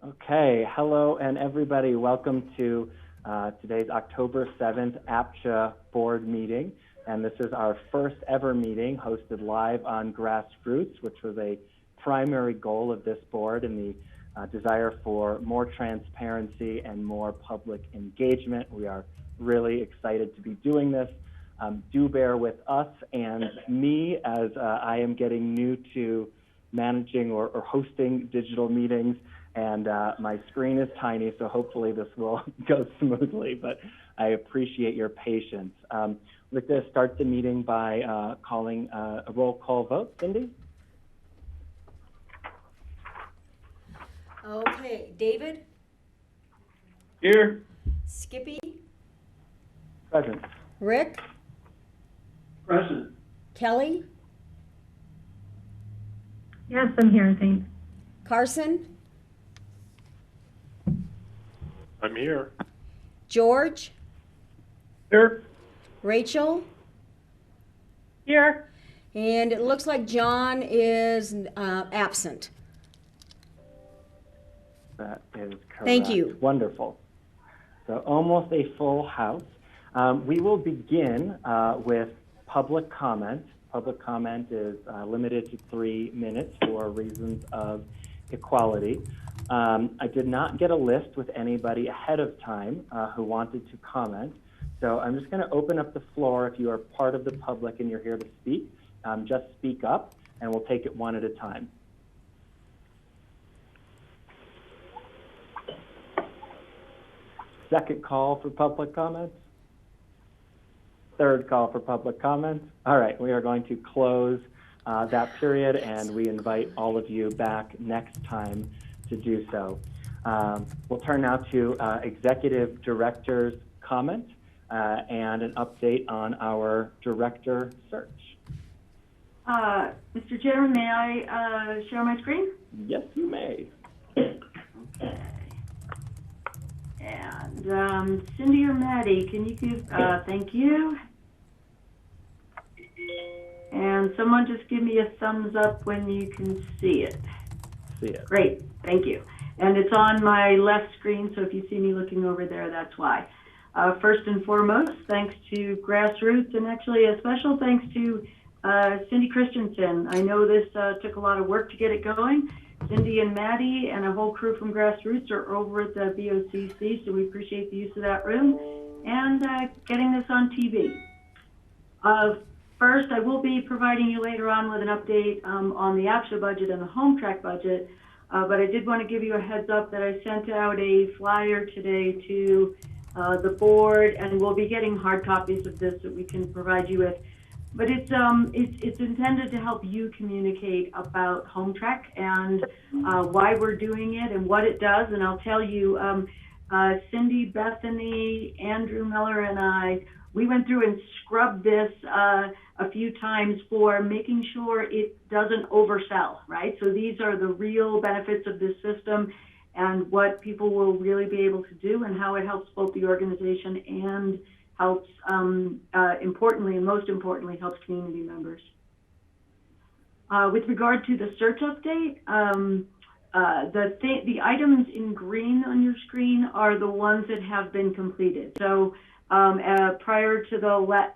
Okay, hello and everybody. Welcome to today's October 7th APCHA board meeting. And this is our first ever meeting hosted live on GrassRoots, which was a primary goal of this board and the desire for more transparency and more public engagement. We are really excited to be doing this. Do bear with us and me as I am getting new to managing or hosting digital meetings. And my screen is tiny, so hopefully this will go smoothly, but I appreciate your patience. With this, start the meeting by calling a roll call vote. Cindy? Okay, David? Here. Skippy? Present. Rick? Present. Kelly? Yes, I'm here, thanks. Carson? I'm here. George? Here. Rachel? Here. And it looks like John is absent. That is correct. Thank you. Wonderful. So almost a full house. We will begin with public comment. Public comment is limited to 3 minutes for reasons of equality. I did not get a list with anybody ahead of time who wanted to comment. So I'm just going to open up the floor. If you are part of the public and you're here to speak, just speak up and we'll take it one at a time. Second call for public comments. Third call for public comments. All right, we are going to close that period and we invite all of you back next time to do so. We'll turn now to Executive Director's comment and an update on our director search. Mr. Chairman, may I share my screen? Yes, you may. Okay. And Cindy or Maddie, can you give, thank you. And someone just give me a thumbs up when you can see it. See it. Great, thank you. And it's on my left screen, so if you see me looking over there, that's why. First and foremost, thanks to GrassRoots, and actually a special thanks to Cindy Christensen. I know this took a lot of work to get it going. Cindy and Maddie and a whole crew from GrassRoots are over at the BOCC, so we appreciate the use of that room and getting this on TV. First, I will be providing you later on with an update on the APCHA budget and the home track budget, but I did want to give you a heads up that I sent out a flyer today to the board, and we'll be getting hard copies of this that we can provide you with. But it's intended to help you communicate about home track and why we're doing it and what it does. And I'll tell you, Cindy, Bethany, Andrew Miller, and I, we went through and scrubbed this a few times for making sure it doesn't oversell, right? So these are the real benefits of this system and what people will really be able to do and how it helps both the organization and helps, importantly and most importantly, helps community members. With regard to the search update, the items in green on your screen are the ones that have been completed. So prior to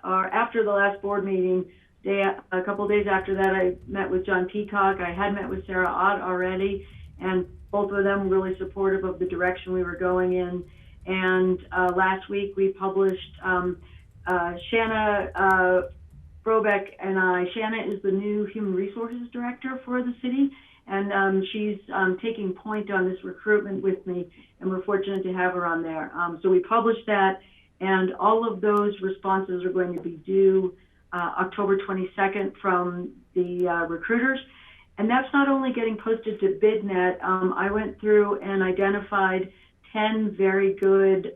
after the last board meeting, a couple days after that, I met with John Peacock. I had met with Sarah Ott already, and both of them were really supportive of the direction we were going in. And last week we published Shanna Brobeck and I. Shanna is the new Human Resources Director for the city, and she's taking point on this recruitment with me, and we're fortunate to have her on there. So we published that, and all of those responses are going to be due October 22nd from the recruiters. And that's not only getting posted to BidNet. I went through and identified 10 very good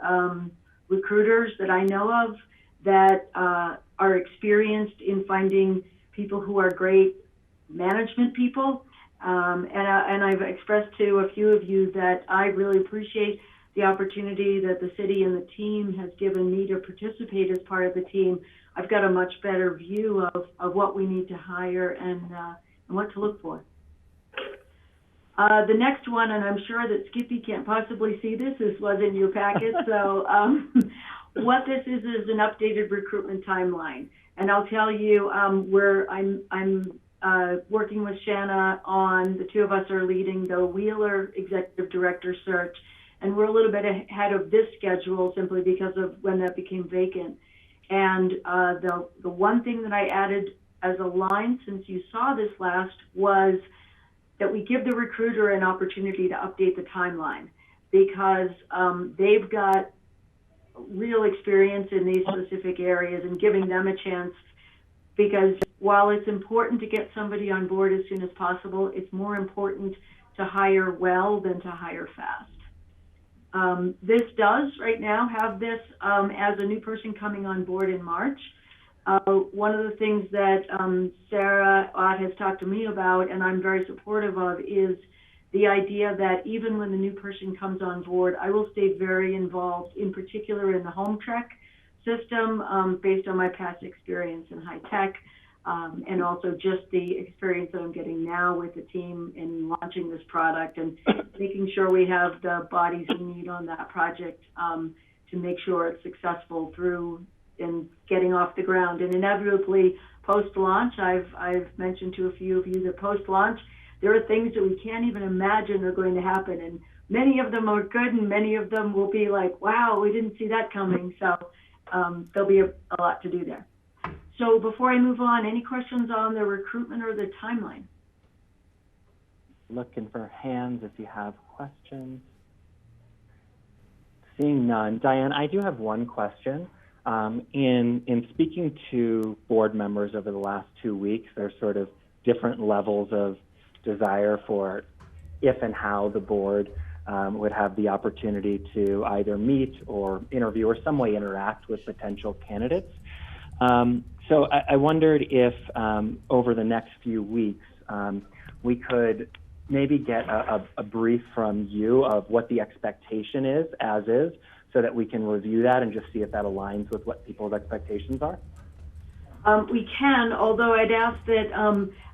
recruiters that I know of that are experienced in finding people who are great management people. And I've expressed to a few of you that I really appreciate the opportunity that the city and the team has given me to participate as part of the team. I've got a much better view of what we need to hire and what to look for. The next one, and I'm sure that Skippy can't possibly see this was in your packet, so what this is an updated recruitment timeline. And I'll tell you, I'm working with Shanna on, the two of us are leading the Wheeler Executive Director search, and we're a little bit ahead of this schedule simply because of when that became vacant. And the one thing that I added as a line since you saw this last was that we give the recruiter an opportunity to update the timeline, because they've got real experience in these specific areas, and giving them a chance, because while it's important to get somebody on board as soon as possible, it's more important to hire well than to hire fast. This does right now have this as a new person coming on board in March. One of the things that Sarah Ott has talked to me about, and I'm very supportive of, is the idea that even when the new person comes on board, I will stay very involved, in particular in the home track system, based on my past experience in high tech, and also just the experience that I'm getting now with the team in launching this product, and making sure we have the bodies we need on that project to make sure it's successful through and getting off the ground. And inevitably, post-launch, I've mentioned to a few of you that post-launch, there are things that we can't even imagine are going to happen. And many of them are good, and many of them will be like, wow, we didn't see that coming. So there'll be a lot to do there. So before I move on, any questions on the recruitment or the timeline? Looking for hands if you have questions. Seeing none. Diane, I do have one question. In speaking to board members over the last 2 weeks, there's sort of different levels of desire for if and how the board would have the opportunity to either meet or interview or some way interact with potential candidates. So I wondered if over the next few weeks we could maybe get a brief from you of what the expectation is, as is, so that we can review that and just see if that aligns with what people's expectations are? We can, although I'd ask that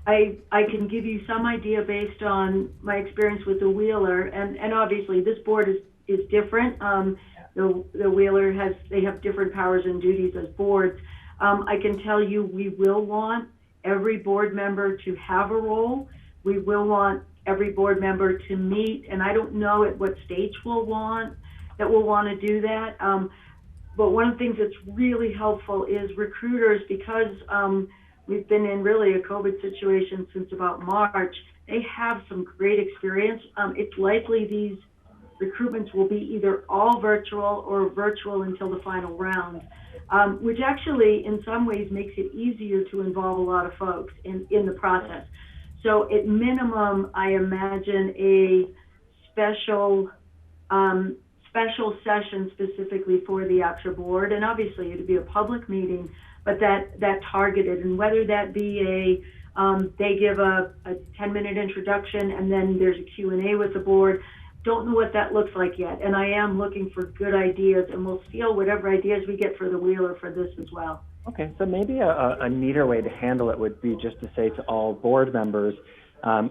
I can give you some idea based on my experience with the Wheeler, and obviously this board is different. The Wheeler they have different powers and duties as boards. I can tell you we will want every board member to have a role. We will want every board member to meet, and I don't know at what stage we'll want to do that. But one of the things that's really helpful is recruiters, because we've been in really a COVID situation since about March, they have some great experience. It's likely these recruitments will be either all virtual or virtual until the final round, which actually in some ways makes it easier to involve a lot of folks in the process. So at minimum, I imagine a special session specifically for the APCHA board, and obviously it'd be a public meeting, but that targeted, and whether that be they give a 10-minute introduction and then there's a Q&A with the board. Don't know what that looks like yet, and I am looking for good ideas, and we'll steal whatever ideas we get for the Wheeler for this as well. Okay, so maybe a neater way to handle it would be just to say to all board members,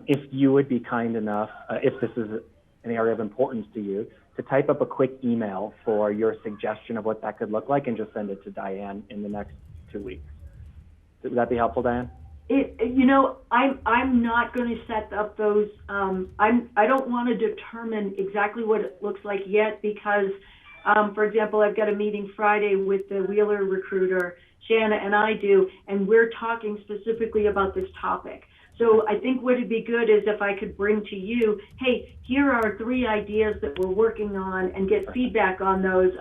if you would be kind enough, if this is an area of importance to you, to type up a quick email for your suggestion of what that could look like and just send it to Diane in the next 2 weeks. Would that be helpful, Diane? I'm not going to set up those. I don't want to determine exactly what it looks like yet, because, for example, I've got a meeting Friday with the Wheeler recruiter, Shanna and I do, and we're talking specifically about this topic. So I think what would be good is if I could bring to you, hey, here are 3 ideas that we're working on, and get feedback on those,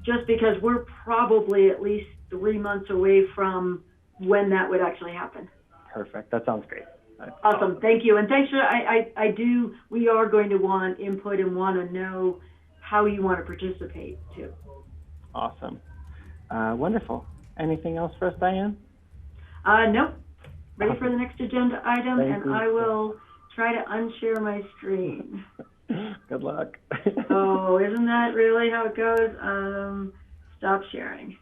just because we're probably at least 3 months away from when that would actually happen. Perfect. That sounds great. Awesome. Thank you. And thanks for, we are going to want input and want to know how you want to participate too. Awesome. Wonderful. Anything else for us, Diane? No. Ready for the next agenda item, Thank you. I will try to unshare my screen. Good luck. Oh, isn't that really how it goes? Stop sharing.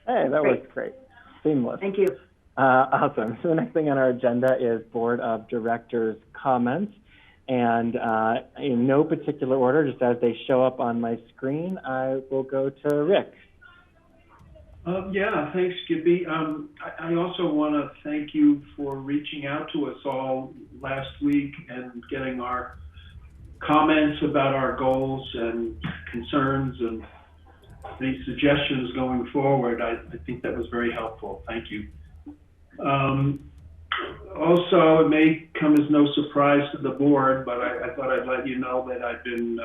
Hey, that works great. Seamless. Thank you. Awesome. So the next thing on our agenda is Board of Directors comments. And in no particular order, just as they show up on my screen, I will go to Rick. Yeah, thanks, Skippy. I also want to thank you for reaching out to us all last week and getting our comments about our goals and concerns and any suggestions going forward. I think that was very helpful. Thank you. Also, it may come as no surprise to the board, but I thought I'd let you know that I've been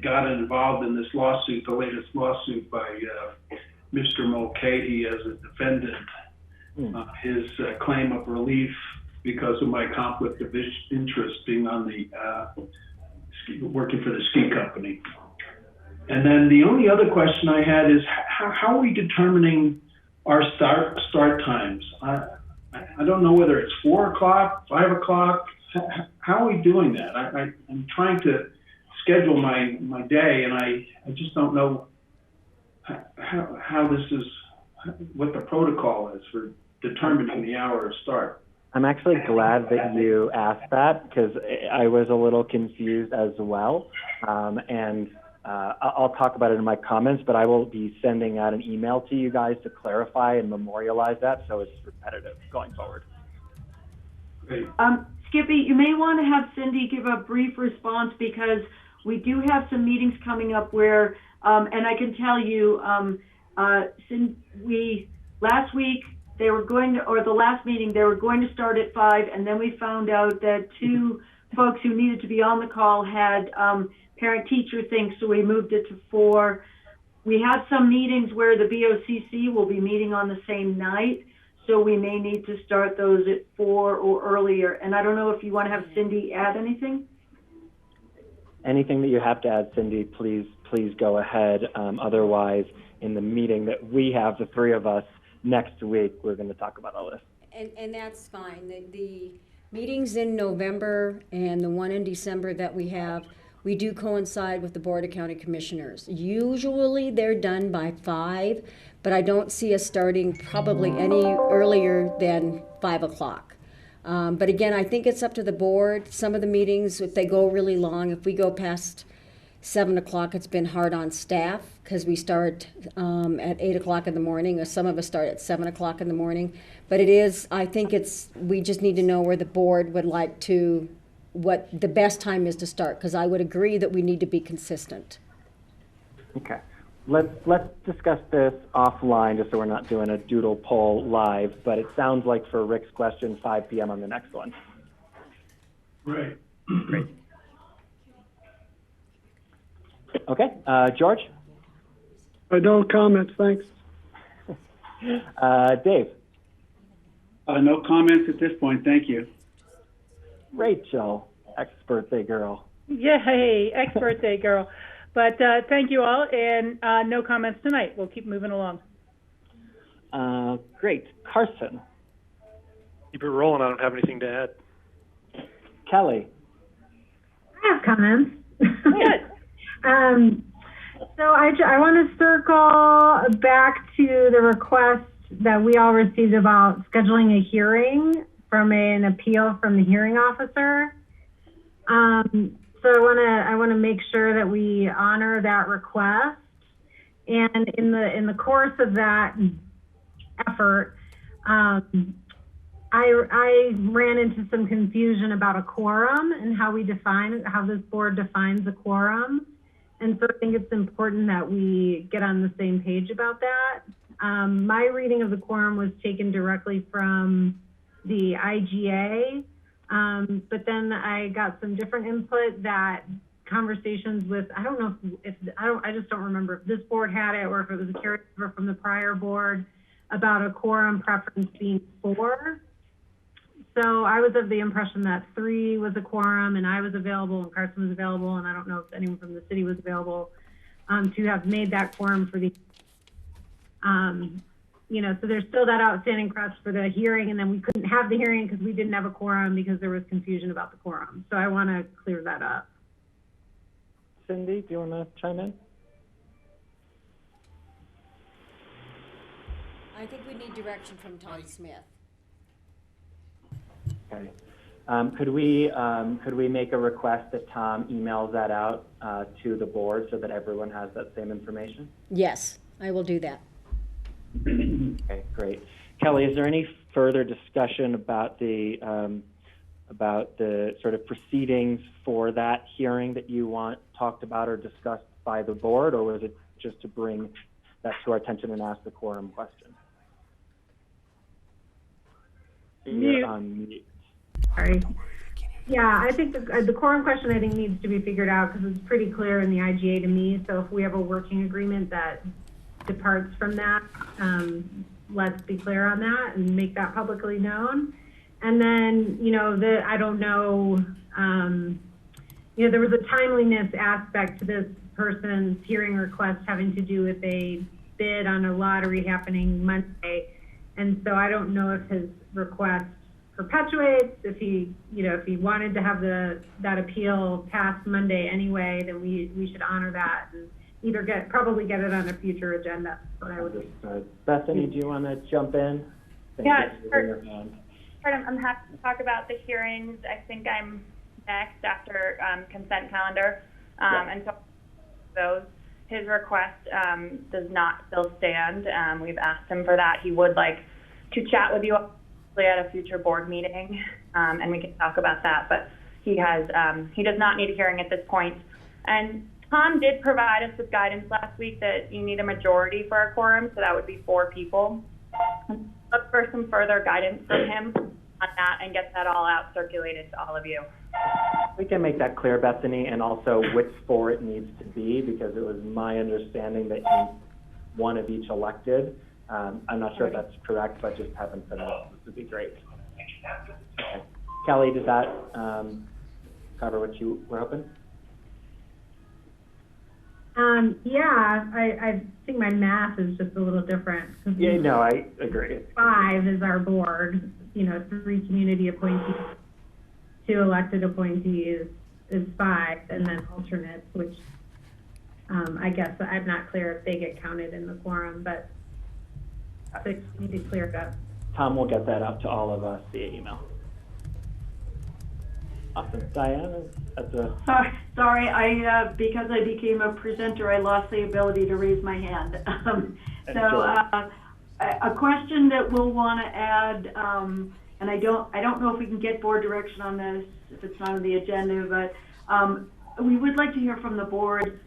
got involved in this lawsuit, the latest lawsuit by Mr. Mulcahy as a defendant. His claim of relief because of my conflict of interest being on the working for the ski company. And then the only other question I had is how are we determining our start times? I don't know whether it's 4 o'clock, 5 o'clock. How are we doing that? I'm trying to schedule my day, and I just don't know how this is, what the protocol is for determining the hour of start. I'm actually glad that you asked that because I was a little confused as well. I'll talk about it in my comments, but I will be sending out an email to you guys to clarify and memorialize that so it's repetitive going forward. Great. Skippy, you may want to have Cindy give a brief response because we do have some meetings coming up where, and I can tell you, last week they were going to, or the last meeting, they were going to start at 5, and then we found out that 2 folks who needed to be on the call had parent-teacher things, so we moved it to 4. We have some meetings where the BOCC will be meeting on the same night, so we may need to start those at 4 or earlier. And I don't know if you want to have Cindy add anything? Anything that you have to add, Cindy, please go ahead. Otherwise, in the meeting that we have, the 3 of us, next week, we're going to talk about all this. And that's fine. The meetings in November and the one in December that we have, we do coincide with the Board of County Commissioners. Usually they're done by 5, but I don't see us starting probably any earlier than 5 o'clock. But again, I think it's up to the board. Some of the meetings, if they go really long, if we go past 7 o'clock, it's been hard on staff because we start at 8 o'clock in the morning, or some of us start at 7 o'clock in the morning. But it is, I think we just need to know where the board would like to, what the best time is to start, because I would agree that we need to be consistent. Okay. Let's discuss this offline just so we're not doing a doodle poll live, but it sounds like for Rick's question, 5 p.m. on the next one. Right. Great. Okay, George? No comments, thanks. Dave? No comments at this point, thank you. Rachel, ex-birthday girl. Yay, ex-birthday girl. But thank you all, and no comments tonight. We'll keep moving along. Great. Carson? Keep it rolling. I don't have anything to add. Kelly? I have comments. Good. So I want to circle back to the request that we all received about scheduling a hearing from an appeal from the hearing officer. So I want to make sure that we honor that request. And in the course of that effort, I ran into some confusion about a quorum and how this board defines a quorum. And so I think it's important that we get on the same page about that. My reading of the quorum was taken directly from the IGA, but then I got some different input that conversations with, I don't know I just don't remember if this board had it or if it was a carryover from the prior board about a quorum preference being 4. So I was of the impression that 3 was a quorum and I was available and Carson was available, and I don't know if anyone from the city was available to have made that quorum for the, so there's still that outstanding request for the hearing, and then we couldn't have the hearing because we didn't have a quorum because there was confusion about the quorum. So I want to clear that up. Cindy, do you want to chime in? I think we need direction from Tom Smith. Okay. Could we make a request that Tom emails that out to the board so that everyone has that same information? Yes, I will do that. Okay, great. Kelly, is there any further discussion about the sort of proceedings for that hearing that you want talked about or discussed by the board, or was it just to bring that to our attention and ask the quorum question? You're on mute. Sorry. Yeah, I think the quorum question, I think, needs to be figured out because it's pretty clear in the IGA to me. So if we have a working agreement that departs from that, let's be clear on that and make that publicly known. And then, I don't know, there was a timeliness aspect to this person's hearing request having to do with a bid on a lottery happening Monday. And so I don't know if his request perpetuates, if he wanted to have that appeal passed Monday anyway, then we should honor that and either probably get it on a future agenda. What I would Bethany, do you want to jump in? Yeah, sure. I'm happy to talk about the hearings. I think I'm next after consent calendar. And so those, his request does not still stand. We've asked him for that. He would like to chat with you at a future board meeting, and we can talk about that. But he does not need a hearing at this point. And Tom did provide us with guidance last week that you need a majority for a quorum, so that would be 4 people. Look for some further guidance from him on that and get that all out circulated to all of you. We can make that clear, Bethany, and also which 4 it needs to be, because it was my understanding that you one of each elected. I'm not sure if that's correct, but just having said that would be great. Okay. Kelly, does that cover what you were hoping? Yeah, I think my math is just a little different. Yeah, no, I agree. 5 is our board, 3 community appointees, 2 elected appointees is 5, and then alternates, which I guess I'm not clear if they get counted in the quorum, but 6 need to clear it up. Tom will get that up to all of us via email. Awesome. Diane, that's a... Sorry, because I became a presenter, I lost the ability to raise my hand. A question that we'll want to add, and I don't know if we can get board direction on this if it's not on the agenda, but we would like to hear from the board.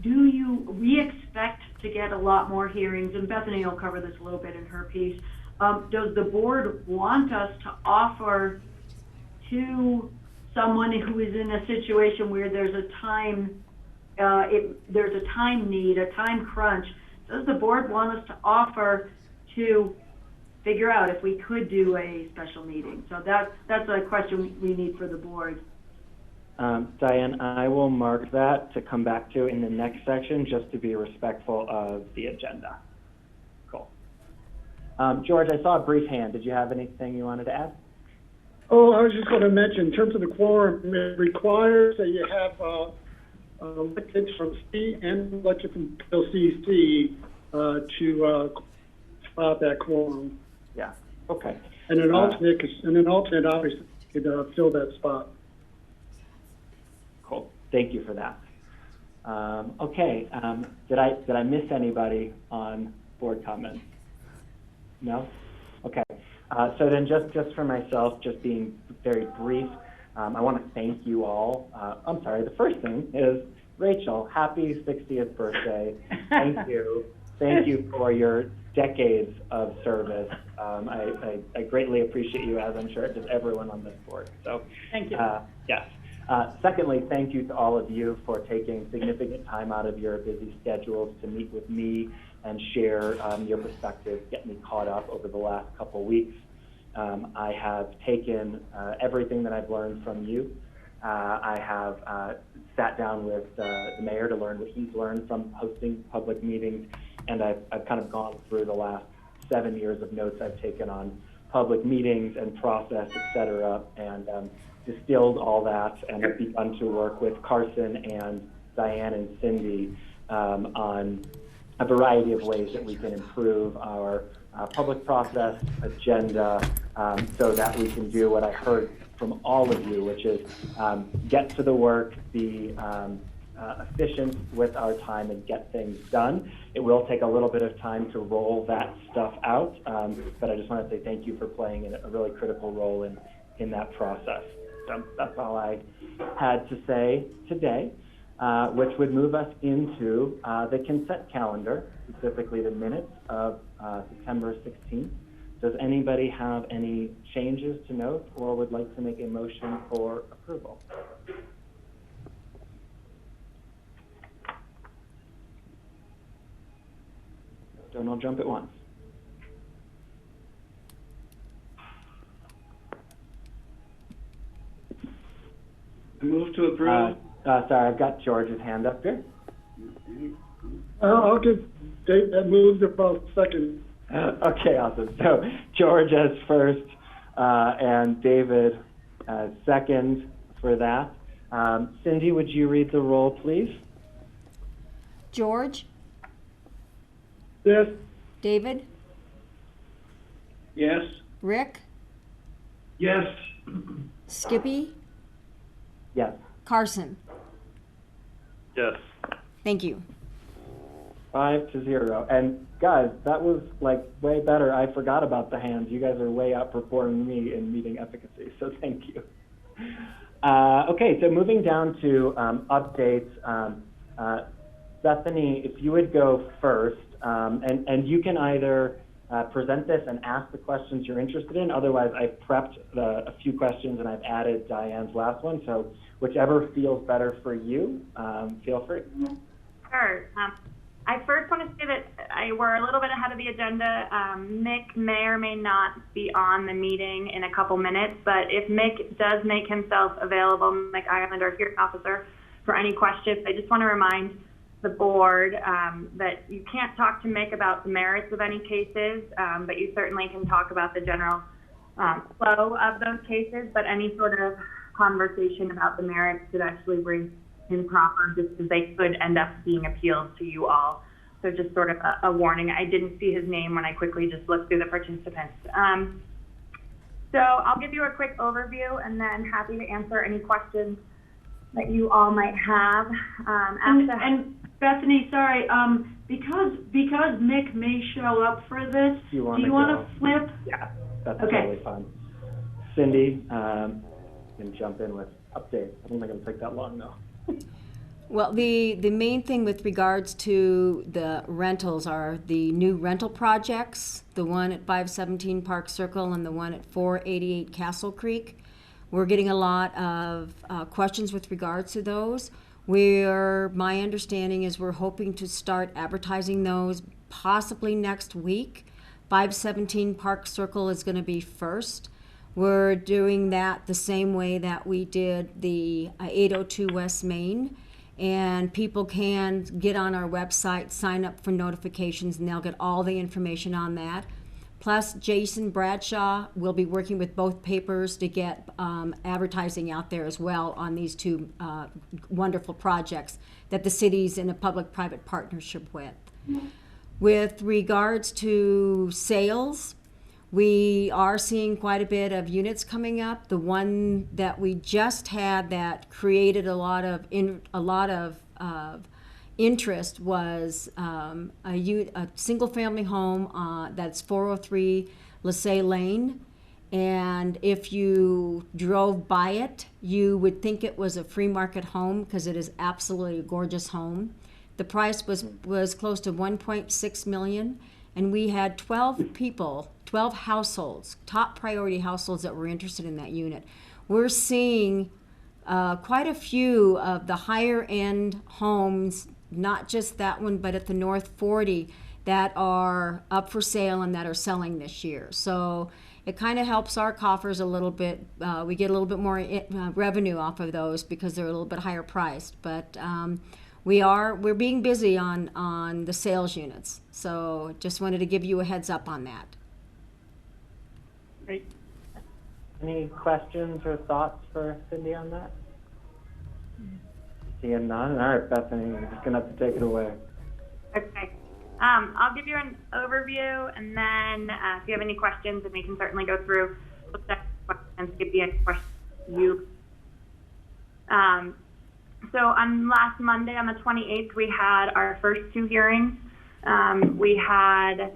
We expect to get a lot more hearings, and Bethany will cover this a little bit in her piece. Does the board want us to offer to someone who is in a situation where there's a time need, a time crunch? Does the board want us to offer to figure out if we could do a special meeting? So that's a question we need for the board. Diane, I will mark that to come back to in the next section, just to be respectful of the agenda. Cool. George, I saw a brief hand. Did you have anything you wanted to add? Oh, I was just going to mention, in terms of the quorum, it requires that you have elected from C and elected from LCC to fill out that quorum. Yeah. Okay. And an alternate obviously could fill that spot. Cool. Thank you for that. Okay. Did I miss anybody on board comments? No? Okay. So then just for myself, just being very brief, I want to thank you all. I'm sorry, the first thing is, Rachel, happy 60th birthday. Thank you. Thank you for your decades of service. I greatly appreciate you, as I'm sure it does everyone on this board. So thank you. Yes. Secondly, thank you to all of you for taking significant time out of your busy schedules to meet with me and share your perspective, get me caught up over the last couple weeks. I have taken everything that I've learned from you. I have sat down with the mayor to learn what he's learned from hosting public meetings, and I've kind of gone through the last 7 years of notes I've taken on public meetings and process, et cetera, and distilled all that, and have begun to work with Carson and Diane and Cindy on a variety of ways that we can improve our public process agenda so that we can do what I heard from all of you, which is get to the work, be efficient with our time, and get things done. It will take a little bit of time to roll that stuff out, but I just want to say thank you for playing a really critical role in that process. So that's all I had to say today, which would move us into the consent calendar, specifically the minutes of September 16th. Does anybody have any changes to note or would like to make a motion for approval? Don't all jump at once. I move to approve. Sorry, I've got George's hand up here. I'll give Dave that move about second. Okay, awesome. So George as first, and David as second for that. Cindy, would you read the roll, please? George? Yes. David? Yes. Rick? Yes. Skippy? Yes. Carson? Yes. Thank you. 5-0. And guys, that was like way better. I forgot about the hands. You guys are way outperforming me in meeting efficacy, so thank you. Okay, so moving down to updates. Bethany, if you would go first, and you can either present this and ask the questions you're interested in. Otherwise, I've prepped a few questions and I've added Diane's last one. So whichever feels better for you, feel free. Sure. I first want to say that we're a little bit ahead of the agenda. Mick may or may not be on the meeting in a couple minutes, but if Mick does make himself available, Mick Ireland, our hearing officer, for any questions, I just want to remind the board that you can't talk to Mick about the merits of any cases, but you certainly can talk about the general flow of those cases, but any sort of conversation about the merits should actually bring improper, just because they could end up being appealed to you all. So just sort of a warning. I didn't see his name when I quickly just looked through the participants. So I'll give you a quick overview and then happy to answer any questions that you all might have. And Bethany, sorry, because Mick may show up for this, do you want to flip? Yeah, that's okay. Totally fine. Cindy, can jump in with updates. I don't think it'll take that long though. Well, the main thing with regards to the rentals are the new rental projects, the one at 517 Park Circle and the one at 488 Castle Creek. We're getting a lot of questions with regards to those. My understanding is we're hoping to start advertising those possibly next week. 517 Park Circle is going to be first. We're doing that the same way that we did the 802 West Main. And people can get on our website, sign up for notifications, and they'll get all the information on that. Plus, Jason Bradshaw will be working with both papers to get advertising out there as well on these two wonderful projects that the city's in a public-private partnership with. With regards to sales, we are seeing quite a bit of units coming up. The one that we just had that created a lot of interest was a single-family home that's 403 LaSalle Lane. And if you drove by it, you would think it was a free market home because it is absolutely a gorgeous home. The price was close to $1.6 million. And we had 12 households, top priority households that were interested in that unit. We're seeing quite a few of the higher end homes, not just that one, but at the North 40 that are up for sale and that are selling this year. So it kind of helps our coffers a little bit. We get a little bit more revenue off of those because they're a little bit higher priced. But we're being busy on the sales units. So just wanted to give you a heads up on that. Great. Any questions or thoughts for Cindy on that? Seeing none. All right, Bethany, you're just gonna have to take it away. Okay. I'll give you an overview, and then if you have any questions, and we can certainly go through questions, give you any questions you. So on last Monday, on the 28th, we had our first 2 hearings. We had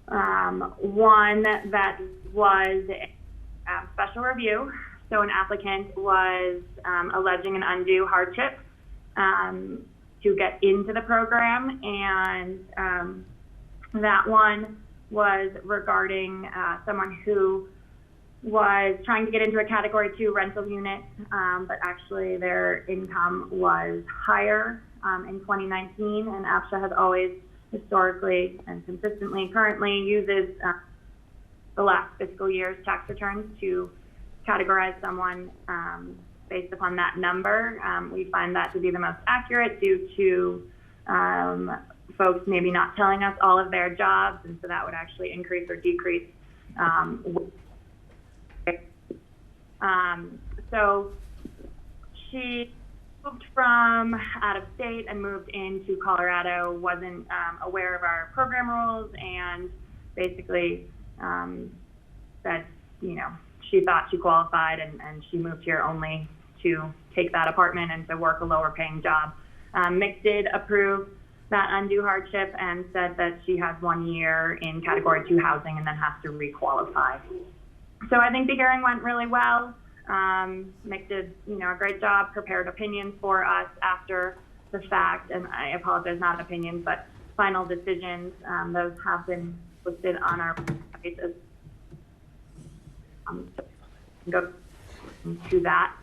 one that was a special review. So an applicant was alleging an undue hardship to get into the program, and that one was regarding someone who was trying to get into a Category 2 rental unit, but actually their income was higher in 2019, and APCHA has always historically and consistently currently uses the last fiscal year's tax returns to categorize someone based upon that number. We find that to be the most accurate due to folks maybe not telling us all of their jobs, and so that would actually increase or decrease. So she moved from out of state and moved into Colorado, wasn't aware of our program rules, and basically said, you know, she thought she qualified, and she moved here only to take that apartment and to work a lower paying job. MIC did approve that undue hardship and said that she has 1 year in Category 2 housing and then has to requalify. So I think the hearing went really well. MIC did, you know, a great job, prepared opinions for us after the fact, and I apologize, not opinions, but final decisions. Those have been listed on our website. Go to that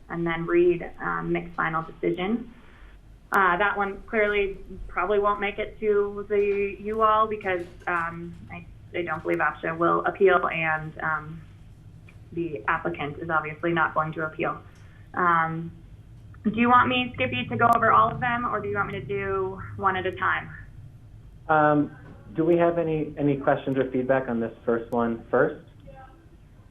and then read MIC's final decision. That one clearly probably won't make it to you all because I don't believe APCHA will appeal, and the applicant is obviously not going to appeal. Do you want me, Skippy, to go over all of them, or do you want me to do one at a time? Do we have any questions or feedback on this first one first?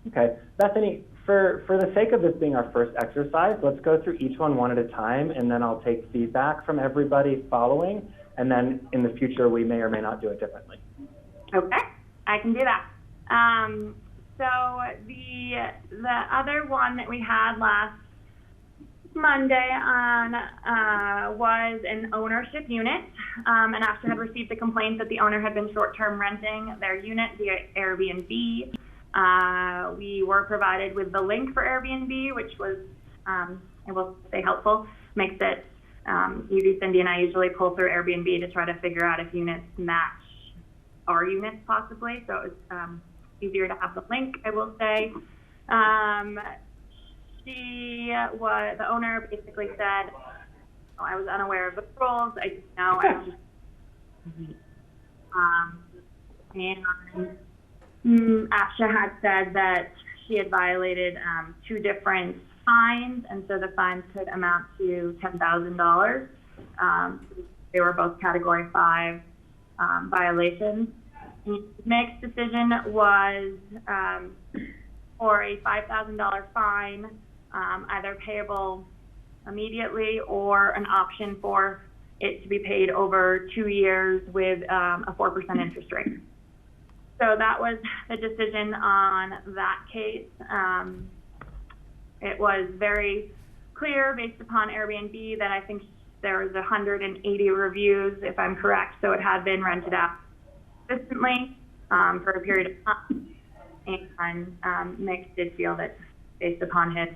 Okay, Bethany, for the sake of this being our first exercise, let's go through each one at a time, and then I'll take feedback from everybody following, and then in the future we may or may not do it differently. Okay, I can do that. So the other one that we had last Monday on was an ownership unit, and APCHA had received a complaint that the owner had been short-term renting their unit via Airbnb. We were provided with the link for Airbnb, which was, I will say, helpful. Makes it easy. Cindy and I usually pull through Airbnb to try to figure out if units match our units possibly. So it was easier to have the link, I will say. The owner basically said, oh, I was unaware of the rules. I didn't know. I was just, and APCHA had said that she had violated 2 different fines, and so the fines could amount to $10,000. They were both Category 5 violations. MIC's decision was for a $5,000 fine, either payable immediately or an option for it to be paid over 2 years with a 4% interest rate. So that was the decision on that case. It was very clear based upon Airbnb that I think there was 180 reviews, if I'm correct. So it had been rented out consistently for a period of time. And MIC did feel that based upon his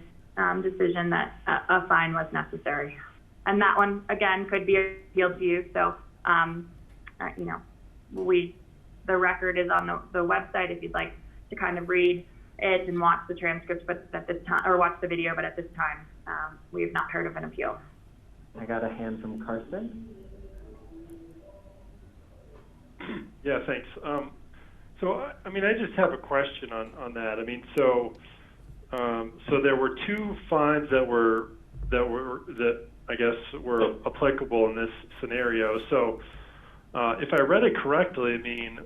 decision that a fine was necessary. And that one, again, could be appealed to you. So, you know, the record is on the website if you'd like to kind of read it and watch the transcripts, but at this time, or watch the video, but at this time, we have not heard of an appeal. I got a hand from Carson. Yeah, thanks. So, I mean, I just have a question on that. I mean, so there were 2 fines that I guess were applicable in this scenario. So, if I read it correctly, I mean,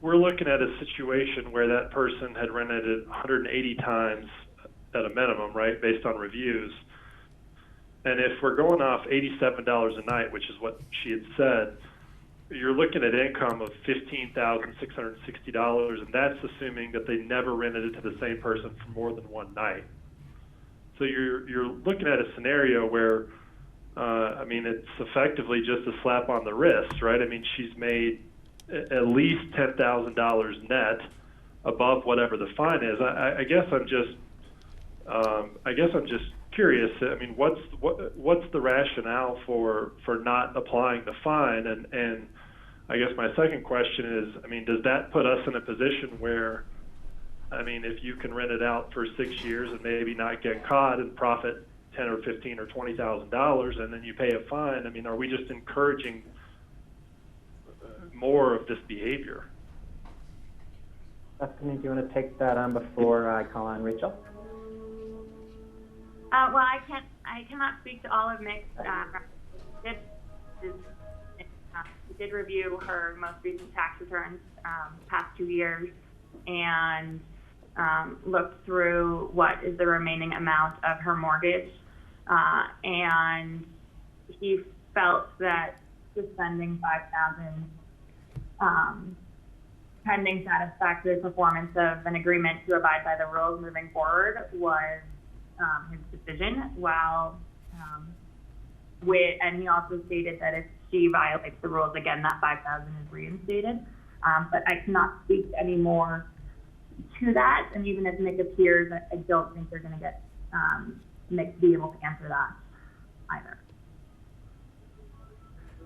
we're looking at a situation where that person had rented it 180 times at a minimum, right, based on reviews. And if we're going off $87 a night, which is what she had said, you're looking at income of $15,660, and that's assuming that they never rented it to the same person for more than one night. So you're looking at a scenario where, I mean, it's effectively just a slap on the wrist, right? I mean, she's made at least $10,000 net above whatever the fine is. I guess I'm just curious. I mean, what's the rationale for not applying the fine? And I guess my second question is, I mean, does that put us in a position where, I mean, if you can rent it out for 6 years and maybe not get caught and profit $10 or $15 or $20,000, and then you pay a fine, I mean, are we just encouraging more of this behavior? Bethany, do you want to take that on before I call on Rachel? Well, I cannot speak to all of Mick's. We did review her most recent tax returns, past 2 years, and looked through what is the remaining amount of her mortgage, and he felt that suspending $5,000 pending satisfactory performance of an agreement to abide by the rules moving forward was his decision. While and he also stated that if she violates the rules again, that $5,000 is reinstated. But I cannot speak any more to that. And even if Mick appears, I don't think they're going to get Mick to be able to answer that either.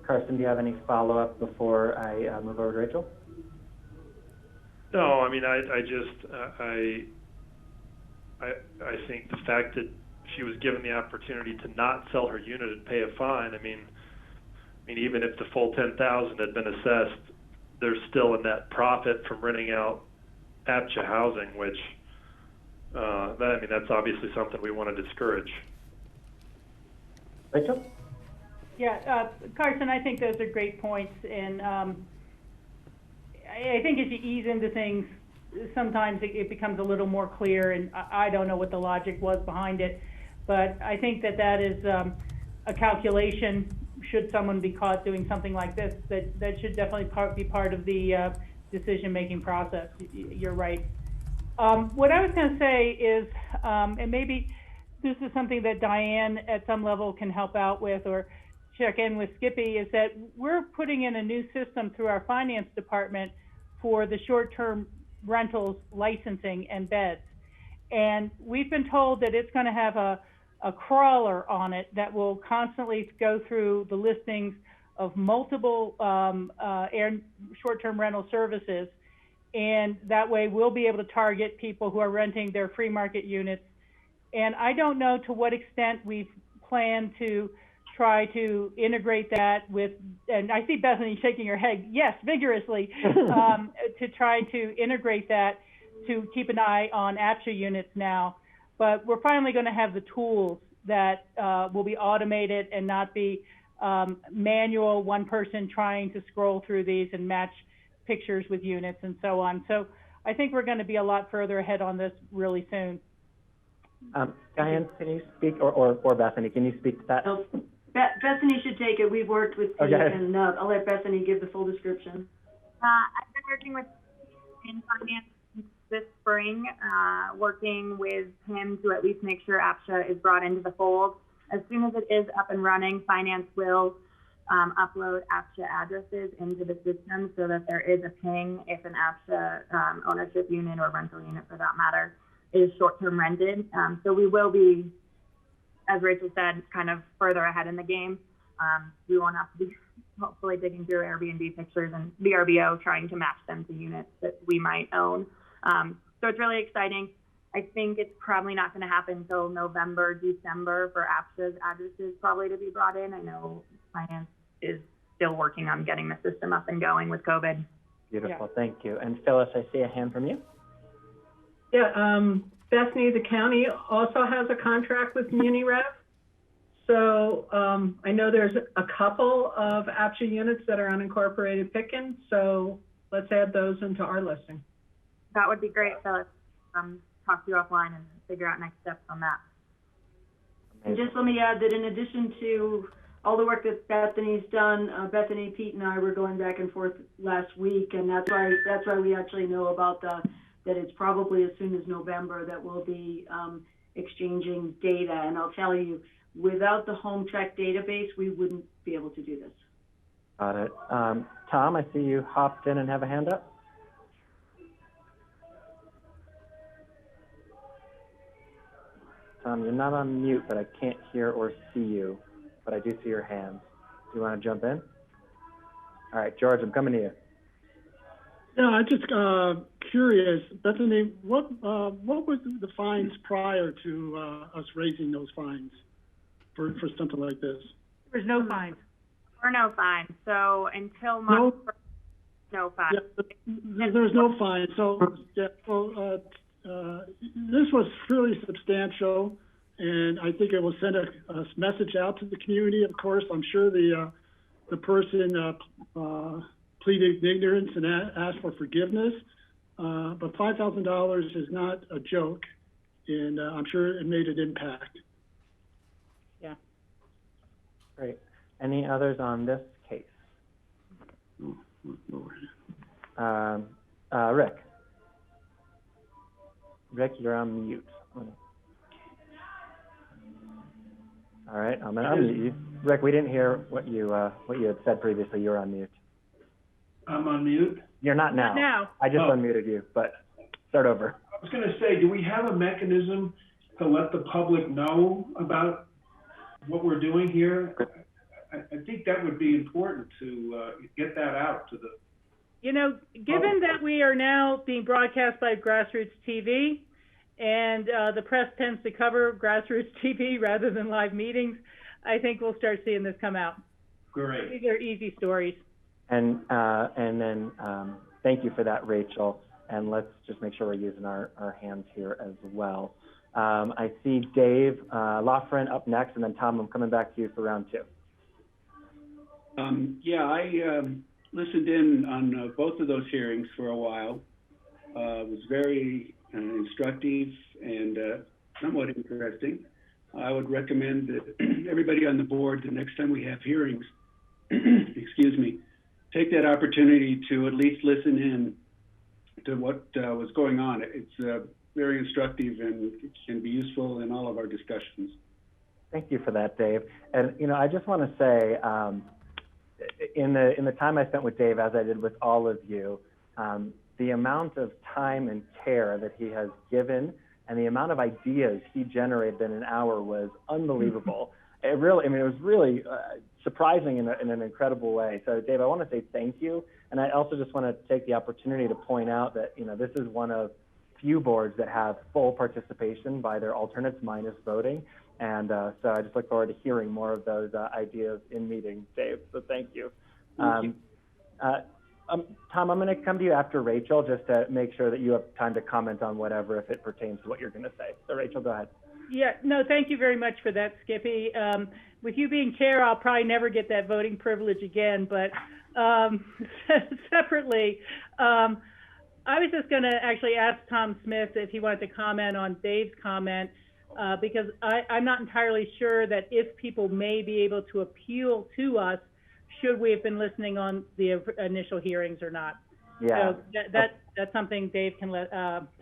Carson, do you have any follow-up before I move over to Rachel? No, I mean, I think the fact that she was given the opportunity to not sell her unit and pay a fine, I mean, even if the full $10,000 had been assessed, there's still a net profit from renting out APCHA housing, which, that's obviously something we want to discourage. Rachel? Yeah, Carson, I think those are great points, and I think as you ease into things, sometimes it becomes a little more clear, and I don't know what the logic was behind it, but I think that is a calculation. Should someone be caught doing something like this, that should definitely be part of the decision-making process. You're right. What I was going to say is, and maybe this is something that Diane at some level can help out with or check in with Skippy, is that we're putting in a new system through our finance department for the short-term rentals licensing and beds. And we've been told that it's going to have a crawler on it that will constantly go through the listings of multiple short-term rental services. And that way we'll be able to target people who are renting their free market units. And I don't know to what extent we've planned to try to integrate that with, and I see Bethany shaking her head, yes, vigorously, to try to integrate that to keep an eye on APCHA units now. But we're finally going to have the tools that will be automated and not be manual, one person trying to scroll through these and match pictures with units and so on. So I think we're going to be a lot further ahead on this really soon. Diane, can you speak, or Bethany, can you speak to that? Oh, Bethany should take it. We've worked with Pete, and I'll let Bethany give the full description. I've been working with in finance this spring, working with him to at least make sure APCHA is brought into the fold. As soon as it is up and running, finance will upload APCHA addresses into the system so that there is a ping if an APCHA ownership unit or rental unit, for that matter, is short-term rented. So we will be, as Rachel said, kind of further ahead in the game. We won't have to be hopefully digging through Airbnb pictures and VRBO trying to match them to units that we might own. So it's really exciting. I think it's probably not going to happen until November, December for APCHA's addresses probably to be brought in. I know finance is still working on getting the system up and going with COVID. Beautiful, yeah. Thank you. And Phyllis, I see a hand from you. Yeah, Bethany, the county also has a contract with MuniRev. So I know there's a couple of APCHA units that are unincorporated Pitkin, so let's add those into our listing. That would be great, Phyllis. Talk to you offline and figure out next steps on that. And just let me add that in addition to all the work that Bethany's done. Bethany, Pete, and I were going back and forth last week, and that's why we actually know about that it's probably as soon as November that we'll be exchanging data. And I'll tell you, without the home check database, we wouldn't be able to do this. Got it. Tom, I see you hopped in and have a hand up. Tom, you're not on mute, but I can't hear or see you, but I do see your hands. Do you want to jump in? All right, George, I'm coming to you. Yeah, I'm just curious, Bethany, what was the fines prior to us raising those fines for something like this? There's no fines. Or no fine. So until March 1st, no fine. Yeah, there's no fine. So, yeah, so this was fairly substantial, and I think it will send a message out to the community. Of course, I'm sure the person pleaded ignorance and asked for forgiveness, but $5,000 is not a joke, and I'm sure it made an impact. Yeah. Great. Any others on this case? Rick. Rick, you're on mute. All right, I'm gonna unmute you. Rick, we didn't hear what you had said previously. You're on mute. I'm on mute? You're not now. Not now. I just unmuted you, but start over. I was gonna say, do we have a mechanism to let the public know about what we're doing here? I think that would be important to get that out to the... You know, given that we are now being broadcast by GrassRoots TV, and the press tends to cover GrassRoots TV rather than live meetings, I think we'll start seeing this come out. Great. These are easy stories. And then thank you for that, Rachel. And let's just make sure we're using our hands here as well. I see Dave Loughran up next, and then Tom, I'm coming back to you for round two. Yeah, I listened in on both of those hearings for a while. It was very instructive and somewhat interesting. I would recommend that everybody on the board, the next time we have hearings, excuse me, take that opportunity to at least listen in to what was going on. It's very instructive and it can be useful in all of our discussions. Thank you for that, Dave. And you know, I just want to say, in the time I spent with Dave, as I did with all of you, the amount of time and care that he has given and the amount of ideas he generated in an hour was unbelievable. It really, I mean, it was really surprising in an incredible way. So, Dave, I want to say thank you. And I also just want to take the opportunity to point out that, you know, this is one of few boards that have full participation by their alternates minus voting. And so I just look forward to hearing more of those ideas in meetings, Dave. So thank you. Tom, I'm going to come to you after Rachel just to make sure that you have time to comment on whatever if it pertains to what you're going to say. So Rachel, go ahead. Yeah, no, thank you very much for that, Skippy. With you being chair, I'll probably never get that voting privilege again, but separately, I was just going to actually ask Tom Smith if he wanted to comment on Dave's comment, because I'm not entirely sure that if people may be able to appeal to us, should we have been listening on the initial hearings or not. Yeah. So that's something Dave can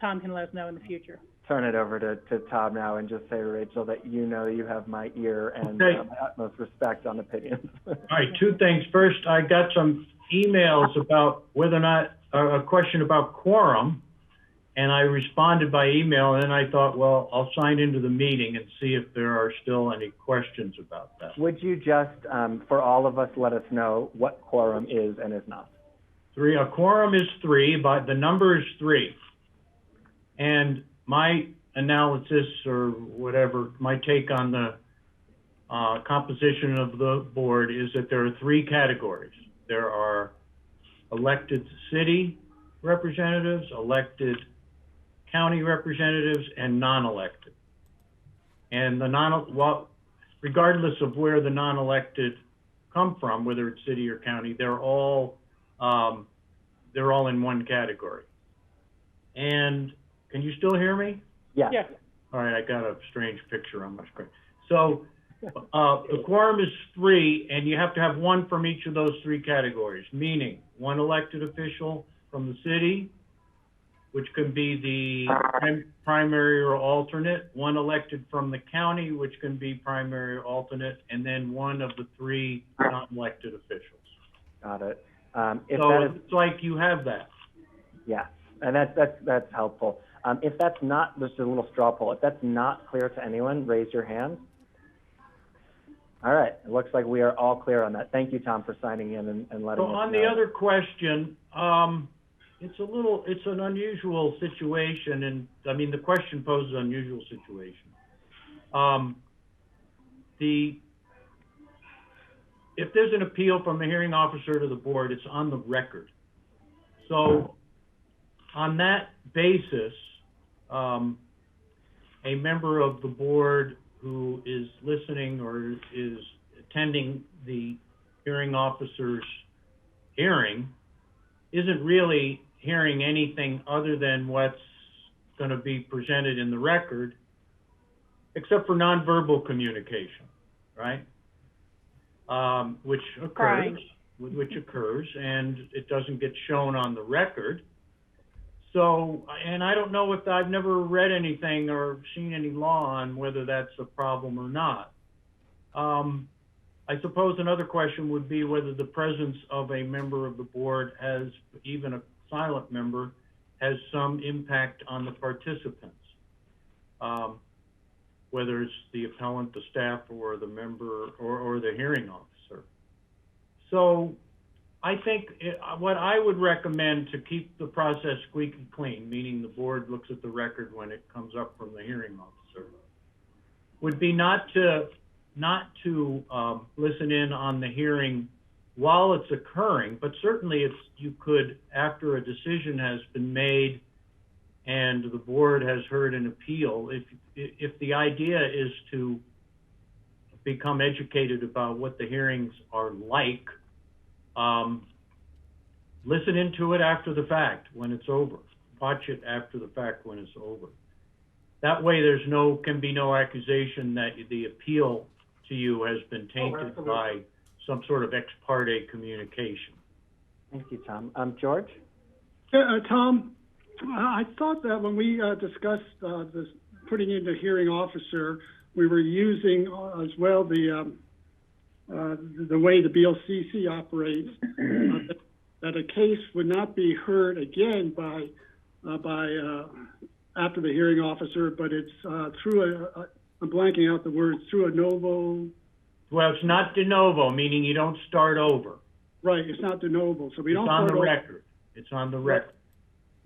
Tom can let us know in the future. Turn it over to Tom now and just say, Rachel, that you know you have my ear and Okay. My utmost respect on opinions. All right, two things. First, I got some emails about whether or not, a question about quorum, and I responded by email, and then I thought, well, I'll sign into the meeting and see if there are still any questions about that. Would you just, for all of us, let us know what quorum is and is not? A quorum is 3, but the number is 3. And my analysis or whatever, my take on the composition of the board is that there are 3 categories. There are elected city representatives, elected county representatives, and non-elected. And the regardless of where the non-elected come from, whether it's city or county, they're all in one category. And can you still hear me? Yeah. Yeah. All right, I got a strange picture on my screen. So The quorum is 3, and you have to have 1 from each of those 3 categories, meaning 1 elected official from the city, which can be the primary or alternate, 1 elected from the county, which can be primary or alternate, and then 1 of the 3 non-elected officials. Got it. It's like you have that. Yeah, and that's helpful. If that's not, just a little straw poll, if that's not clear to anyone, raise your hand. All right, it looks like we are all clear on that. Thank you, Tom, for signing in and letting us know. So on the other question, it's an unusual situation, and I mean, the question poses an unusual situation. If there's an appeal from the hearing officer to the board, it's on the record. So on that basis, a member of the board who is listening or is attending the hearing officer's hearing isn't really hearing anything other than what's going to be presented in the record, except for nonverbal communication, right? Which occurs, and it doesn't get shown on the record. So, and I don't know if I've never read anything or seen any law on whether that's a problem or not. I suppose another question would be whether the presence of a member of the board, has even a silent member, has some impact on the participants, whether it's the appellant, the staff, or the member, or the hearing officer. So I think what I would recommend to keep the process squeaky clean, meaning the board looks at the record when it comes up from the hearing officer, would be not to listen in on the hearing while it's occurring, but certainly you could, after a decision has been made and the board has heard an appeal, if the idea is to become educated about what the hearings are like, listen into it after the fact when it's over. Watch it after the fact when it's over. That way can be no accusation that the appeal to you has been tainted by some sort of ex parte communication. Thank you, Tom. George? Tom, I thought that when we discussed this putting in the hearing officer, we were using as well the way the BLCC operates, that a case would not be heard again by after the hearing officer, but it's through I'm blanking out the words, through a novo. Well, it's not de novo, meaning you don't start over. Right, it's not de novo, so we don't. It's on the record. It's on the record.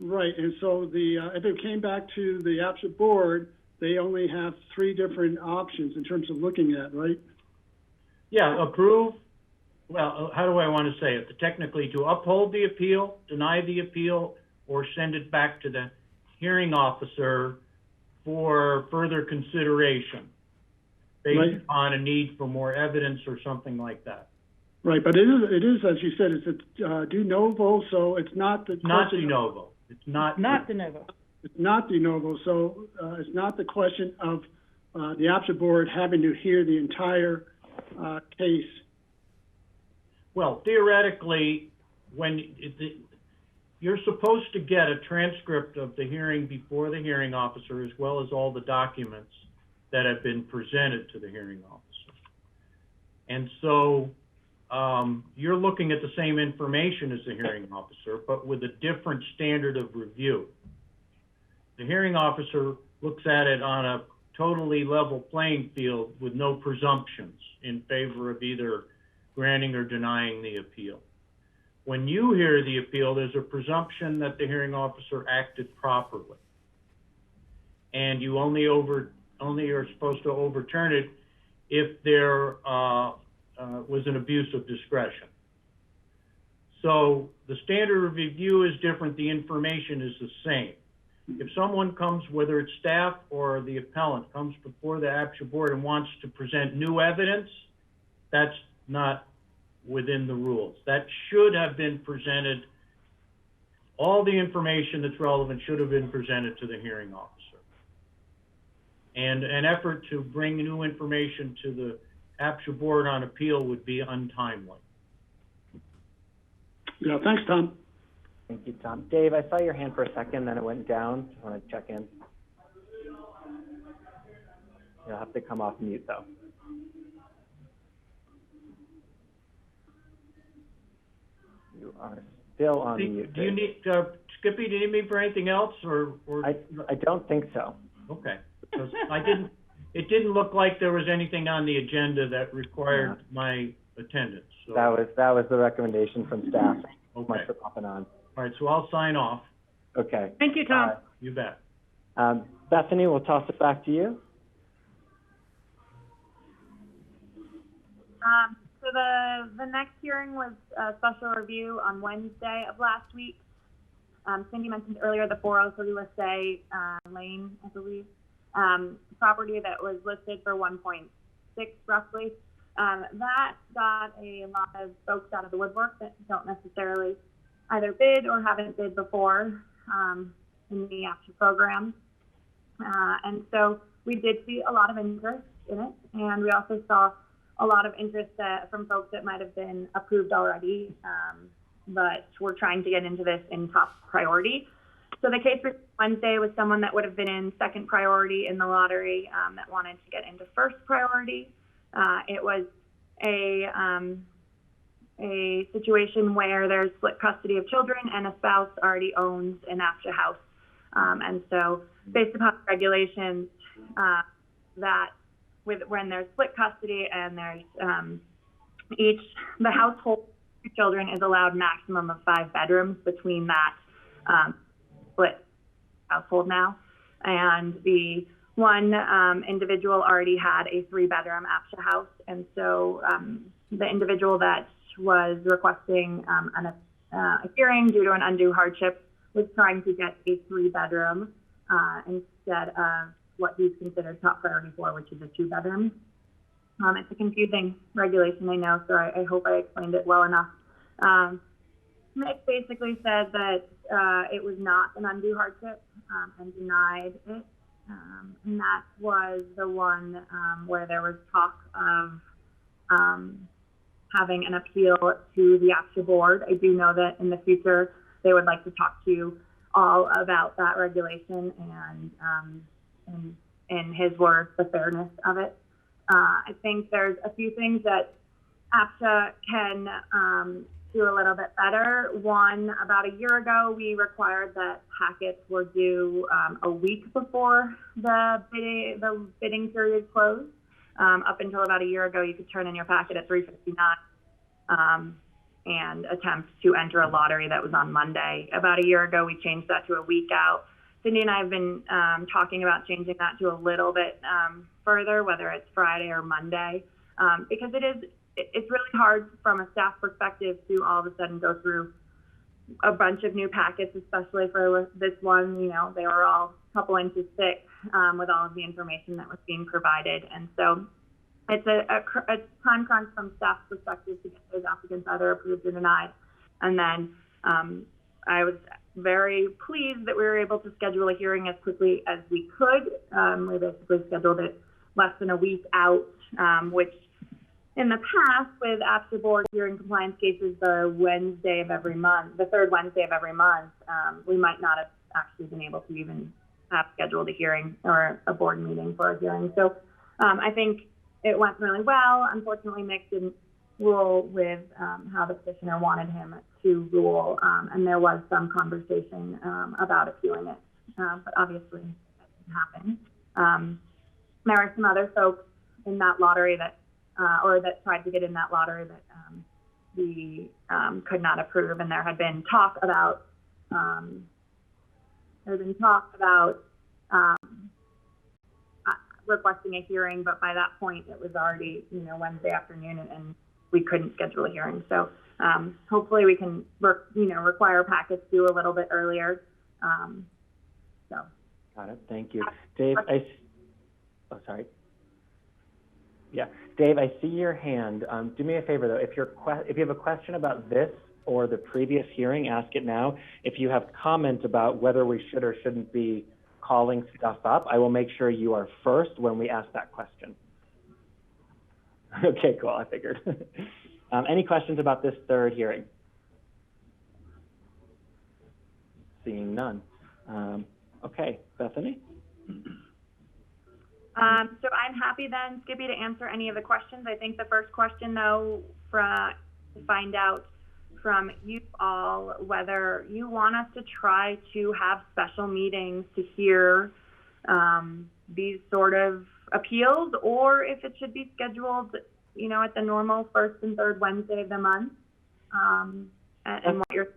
Right, and so if it came back to the APCHA board, they only have 3 different options in terms of looking at, right? Yeah, approve. Well, how do I want to say it? Technically, to uphold the appeal, deny the appeal, or send it back to the hearing officer for further consideration based on a need for more evidence or something like that. Right, but it is as you said, it's a de novo, so it's not the. It's not de novo. It's not de novo. It's not de novo, so it's not the question of the APCHA board having to hear the entire case. Well, theoretically, you're supposed to get a transcript of the hearing before the hearing officer, as well as all the documents that have been presented to the hearing officer. And so you're looking at the same information as the hearing officer, but with a different standard of review. The hearing officer looks at it on a totally level playing field with no presumptions in favor of either granting or denying the appeal. When you hear the appeal, there's a presumption that the hearing officer acted properly. And you only are supposed to overturn it if there was an abuse of discretion. So the standard of review is different, the information is the same. If someone comes, whether it's staff or the appellant, comes before the APCHA board and wants to present new evidence, that's not within the rules. That should have been presented, all the information that's relevant should have been presented to the hearing officer. And an effort to bring new information to the APCHA Board on Appeal would be untimely. Yeah, thanks, Tom. Thank you, Tom. Dave, I saw your hand for a second, then it went down. Just want to check in. You'll have to come off mute, though. You are still on mute. Do you need, Skippy, do you need me for anything else, or? I don't think so. Okay, because it didn't look like there was anything on the agenda that required my attendance. So. That was the recommendation from staff. Okay. Much for popping on. All right, so I'll sign off. Okay. Thank you, Tom. You bet. Bethany, we'll toss it back to you. So the next hearing was a special review on Wednesday of last week. Cindy mentioned earlier the 403 Lissay Lane, I believe, property that was listed for 1.6 roughly. That got a lot of folks out of the woodwork that don't necessarily either bid or haven't bid before in the APCHA program. And so we did see a lot of interest in it, and we also saw a lot of interest from folks that might have been approved already, but we're trying to get into this in top priority. So the case for Wednesday was someone that would have been in second priority in the lottery that wanted to get into first priority. It was a situation where there's split custody of children and a spouse already owns an APCHA house. And so based upon regulations that when there's split custody and there's the household children is allowed maximum of 5 bedrooms between that split household now. And the one individual already had a 3-bedroom APCHA house. And so the individual that was requesting a hearing due to an undue hardship was trying to get a 3-bedroom instead of what he's considered top priority for, which is a 2-bedroom. It's a confusing regulation, I know, so I hope I explained it well enough. Mick basically said that it was not an undue hardship and denied it. And that was the one where there was talk of having an appeal to the APCHA board. I do know that in the future they would like to talk to you all about that regulation and in his words, the fairness of it. I think there's a few things that APCHA can do a little bit better. One, about a year ago, we required that packets were due a week before the bidding period closed. Up until about a year ago, you could turn in your packet at 3:59 and attempt to enter a lottery that was on Monday. About a year ago, we changed that to a week out. Cindy and I have been talking about changing that to a little bit further, whether it's Friday or Monday, because it's really hard from a staff perspective to all of a sudden go through a bunch of new packets, especially for this one. You know, they were all a couple inches thick with all of the information that was being provided. And so it's a time crunch from staff perspective to get those applicants either approved or denied. And then I was very pleased that we were able to schedule a hearing as quickly as we could. We basically scheduled it less than a week out, which in the past with APCHA board hearing compliance cases, the Wednesday of every month, the third Wednesday of every month, we might not have actually been able to even have scheduled a hearing or a board meeting for a hearing. So I think it went really well. Unfortunately, Mick didn't rule with how the petitioner wanted him to rule, and there was some conversation about appealing it, but obviously that didn't happen. There are some other folks in that lottery that tried to get in that lottery that we could not approve, and there had been talk about requesting a hearing, but by that point it was already Wednesday afternoon, and we couldn't schedule a hearing. So hopefully we can require packets due a little bit earlier. So. Got it. Thank you, Dave. Sorry. Yeah, Dave, I see your hand. Do me a favor though. If you have a question about this or the previous hearing, ask it now. If you have comments about whether we should or shouldn't be calling stuff up, I will make sure you are first when we ask that question. Okay, cool, I figured. Any questions about this third hearing? Seeing none. Okay, Bethany? So I'm happy then, Skippy, to answer any of the questions. I think the first question, though, to find out from you all whether you want us to try to have special meetings to hear these sort of appeals, or if it should be scheduled, you know, at the normal first and third Wednesday of the month, and what you're...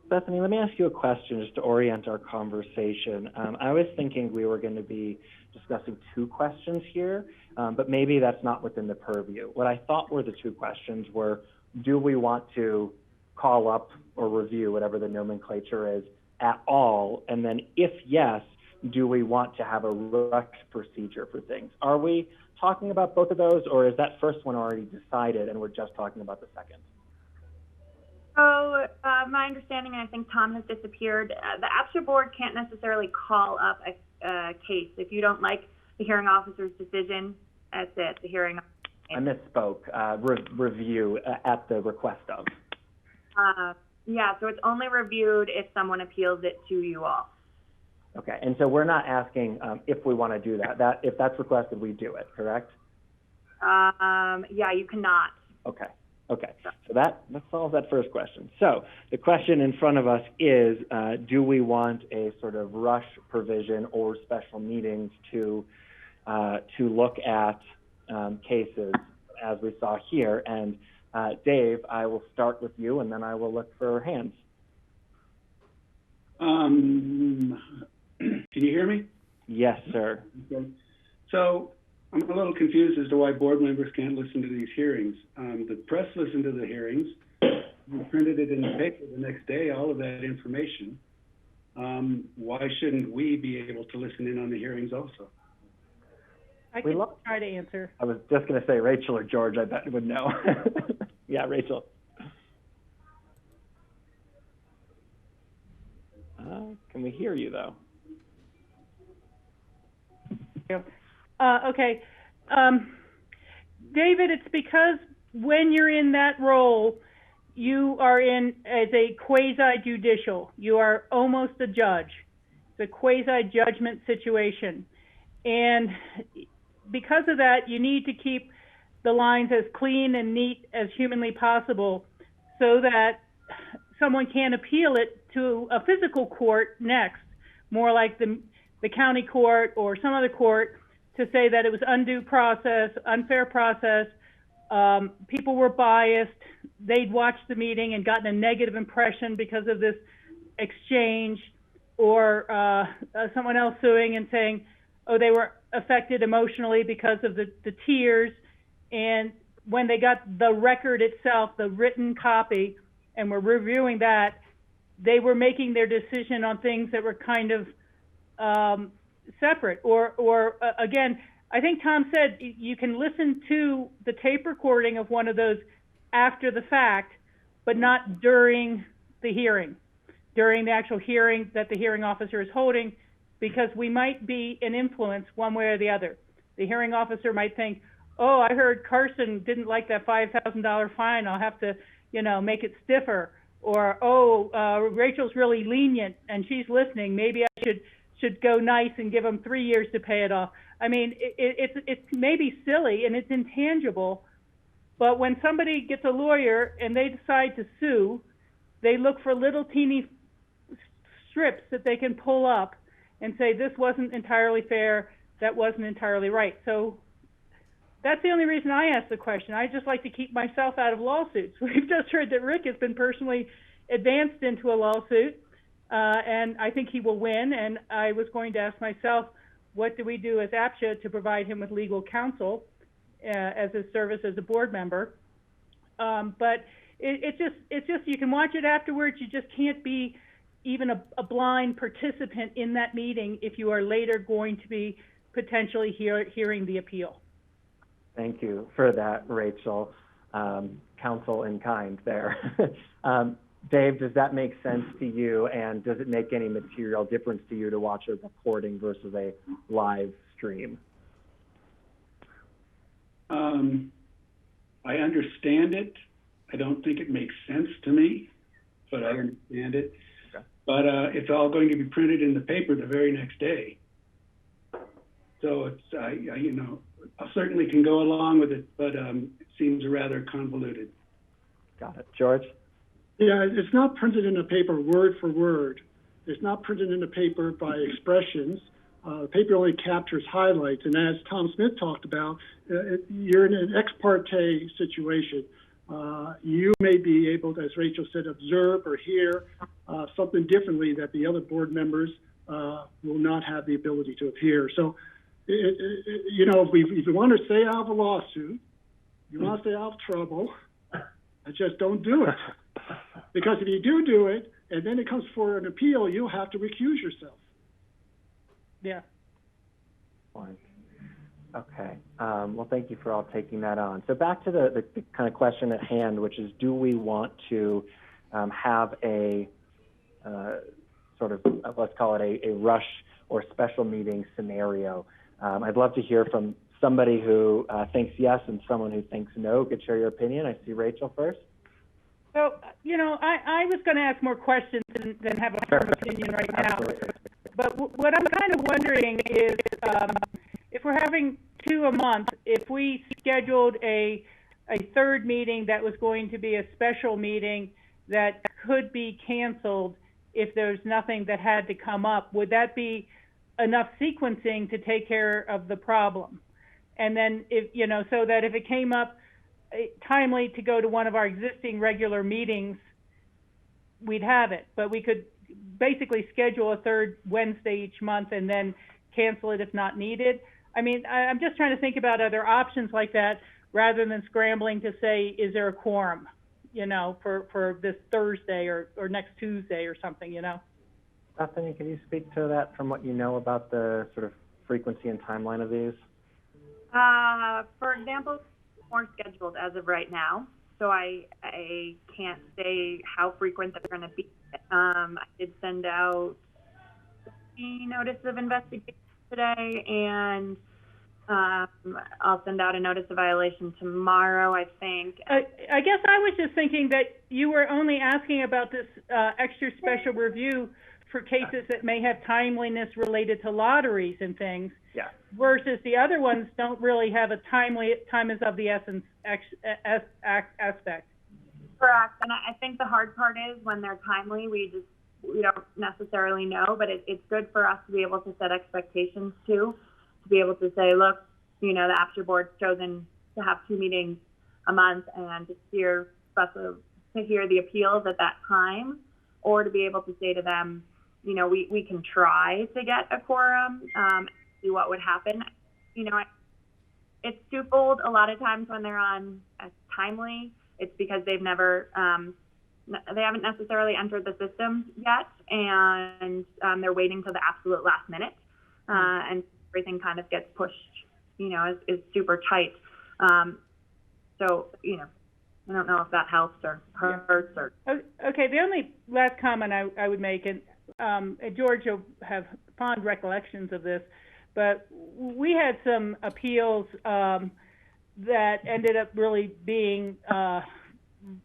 Bethany, let me ask you a question just to orient our conversation. I was thinking we were going to be discussing two questions here, but maybe that's not within the purview. What I thought were the two questions were, do we want to call up or review, whatever the nomenclature is, at all? And then if yes, do we want to have a rush procedure for things? Are we talking about both of those, or is that first one already decided and we're just talking about the second? So my understanding, and I think Tom has disappeared, the APCHA board can't necessarily call up a case. If you don't like the hearing officer's decision, that's it, the hearing. I misspoke, review at the request of. Yeah, so it's only reviewed if someone appeals it to you all. Okay, and so we're not asking if we want to do that. If that's requested, we do it, correct? Yeah, you cannot. Okay. Okay, so that solves that first question. So the question in front of us is, do we want a sort of rush provision or special meetings to look at cases as we saw here? And Dave, I will start with you, and then I will look for hands. Can you hear me? Yes, sir. Okay. So I'm a little confused as to why board members can't listen to these hearings. The press listened to the hearings. We printed it in the paper the next day, all of that information. Why shouldn't we be able to listen in on the hearings also? I can try to answer. I was just going to say Rachel or George, I bet would know. Yeah, Rachel. Can we hear you, though? Okay. David, it's because when you're in that role, you are in as a quasi-judicial. You are almost a judge. It's a quasi-judgment situation. And because of that, you need to keep the lines as clean and neat as humanly possible so that someone can appeal it to a physical court next, more like the county court or some other court, to say that it was undue process, unfair process, people were biased, they'd watched the meeting and gotten a negative impression because of this exchange, or someone else suing and saying, oh, they were affected emotionally because of the tears. And when they got the record itself, the written copy, and were reviewing that, they were making their decision on things that were kind of separate. Or again, I think Tom said you can listen to the tape recording of one of those after the fact, but not during the hearing, during the actual hearing that the hearing officer is holding, because we might be an influence one way or the other. The hearing officer might think, oh, I heard Carson didn't like that $5,000 fine, I'll have to, make it stiffer. Or, oh, Rachel's really lenient and she's listening, maybe I should go nice and give them 3 years to pay it off. I mean, it's maybe silly and it's intangible, but when somebody gets a lawyer and they decide to sue, they look for little teeny strips that they can pull up and say, this wasn't entirely fair, that wasn't entirely right. So that's the only reason I asked the question. I just like to keep myself out of lawsuits. We've just heard that Rick has been personally advanced into a lawsuit, and I think he will win. And I was going to ask myself, what do we do as APCHA to provide him with legal counsel as his service as a board member? But it's just you can watch it afterwards. You just can't be even a blind participant in that meeting if you are later going to be potentially hearing the appeal. Thank you for that, Rachel. Counsel in kind there. Dave, does that make sense to you? And does it make any material difference to you to watch a recording versus a live stream? I understand it. I don't think it makes sense to me, but I understand it. Okay. But it's all going to be printed in the paper the very next day. So it's, you know, I certainly can go along with it, but it seems rather convoluted. Got it. George? Yeah, it's not printed in the paper word for word. It's not printed in the paper by expressions. The paper only captures highlights. And as Tom Smith talked about, you're in an ex parte situation. You may be able to, as Rachel said, observe or hear something differently that the other board members will not have the ability to hear. So, you know, if you want to stay out of a lawsuit, you want to stay out of trouble, just don't do it. Because if you do it, and then it comes for an appeal, you'll have to recuse yourself. Yeah. Fine. Okay. Well, thank you for all taking that on. So back to the kind of question at hand, which is, do we want to have a sort of, let's call it a rush or special meeting scenario? I'd love to hear from somebody who thinks yes and someone who thinks no. Could share your opinion. I see Rachel first. So, you know, I was going to ask more questions than have a firm opinion right now. But what I'm kind of wondering is, if we're having 2 a month, if we scheduled a third meeting that was going to be a special meeting that could be canceled if there's nothing that had to come up, would that be enough sequencing to take care of the problem? And then, if you know, so that if it came up timely to go to one of our existing regular meetings, we'd have it. But we could basically schedule a third Wednesday each month and then cancel it if not needed. I mean, I'm just trying to think about other options like that rather than scrambling to say, is there a quorum, you know, for this Thursday or next Tuesday or something, you know? Bethany, can you speak to that from what you know about the sort of frequency and timeline of these? For example, more scheduled as of right now, so I can't say how frequent they're going to be. I did send out the notice of investigation today, and I'll send out a notice of violation tomorrow, I think. I guess I was just thinking that you were only asking about this extra special review for cases that may have timeliness related to lotteries and things. Yeah. Versus the other ones don't really have a time is of the essence aspect. Correct, and I think the hard part is when they're timely, we don't necessarily know, but it's good for us to be able to set expectations too, to be able to say, look, you know, the APCHA board's chosen to have 2 meetings a month and to hear the appeals at that time, or to be able to say to them, you know, we can try to get a quorum, see what would happen. You know, it's twofold. A lot of times when they're on timely, it's because they've never, they haven't necessarily entered the system yet, and they're waiting till the absolute last minute, and everything kind of gets pushed, you know, is super tight. So, you know, I don't know if that helps or hurts or. Okay, the only last comment I would make, and George will have fond recollections of this, but we had some appeals that ended up really being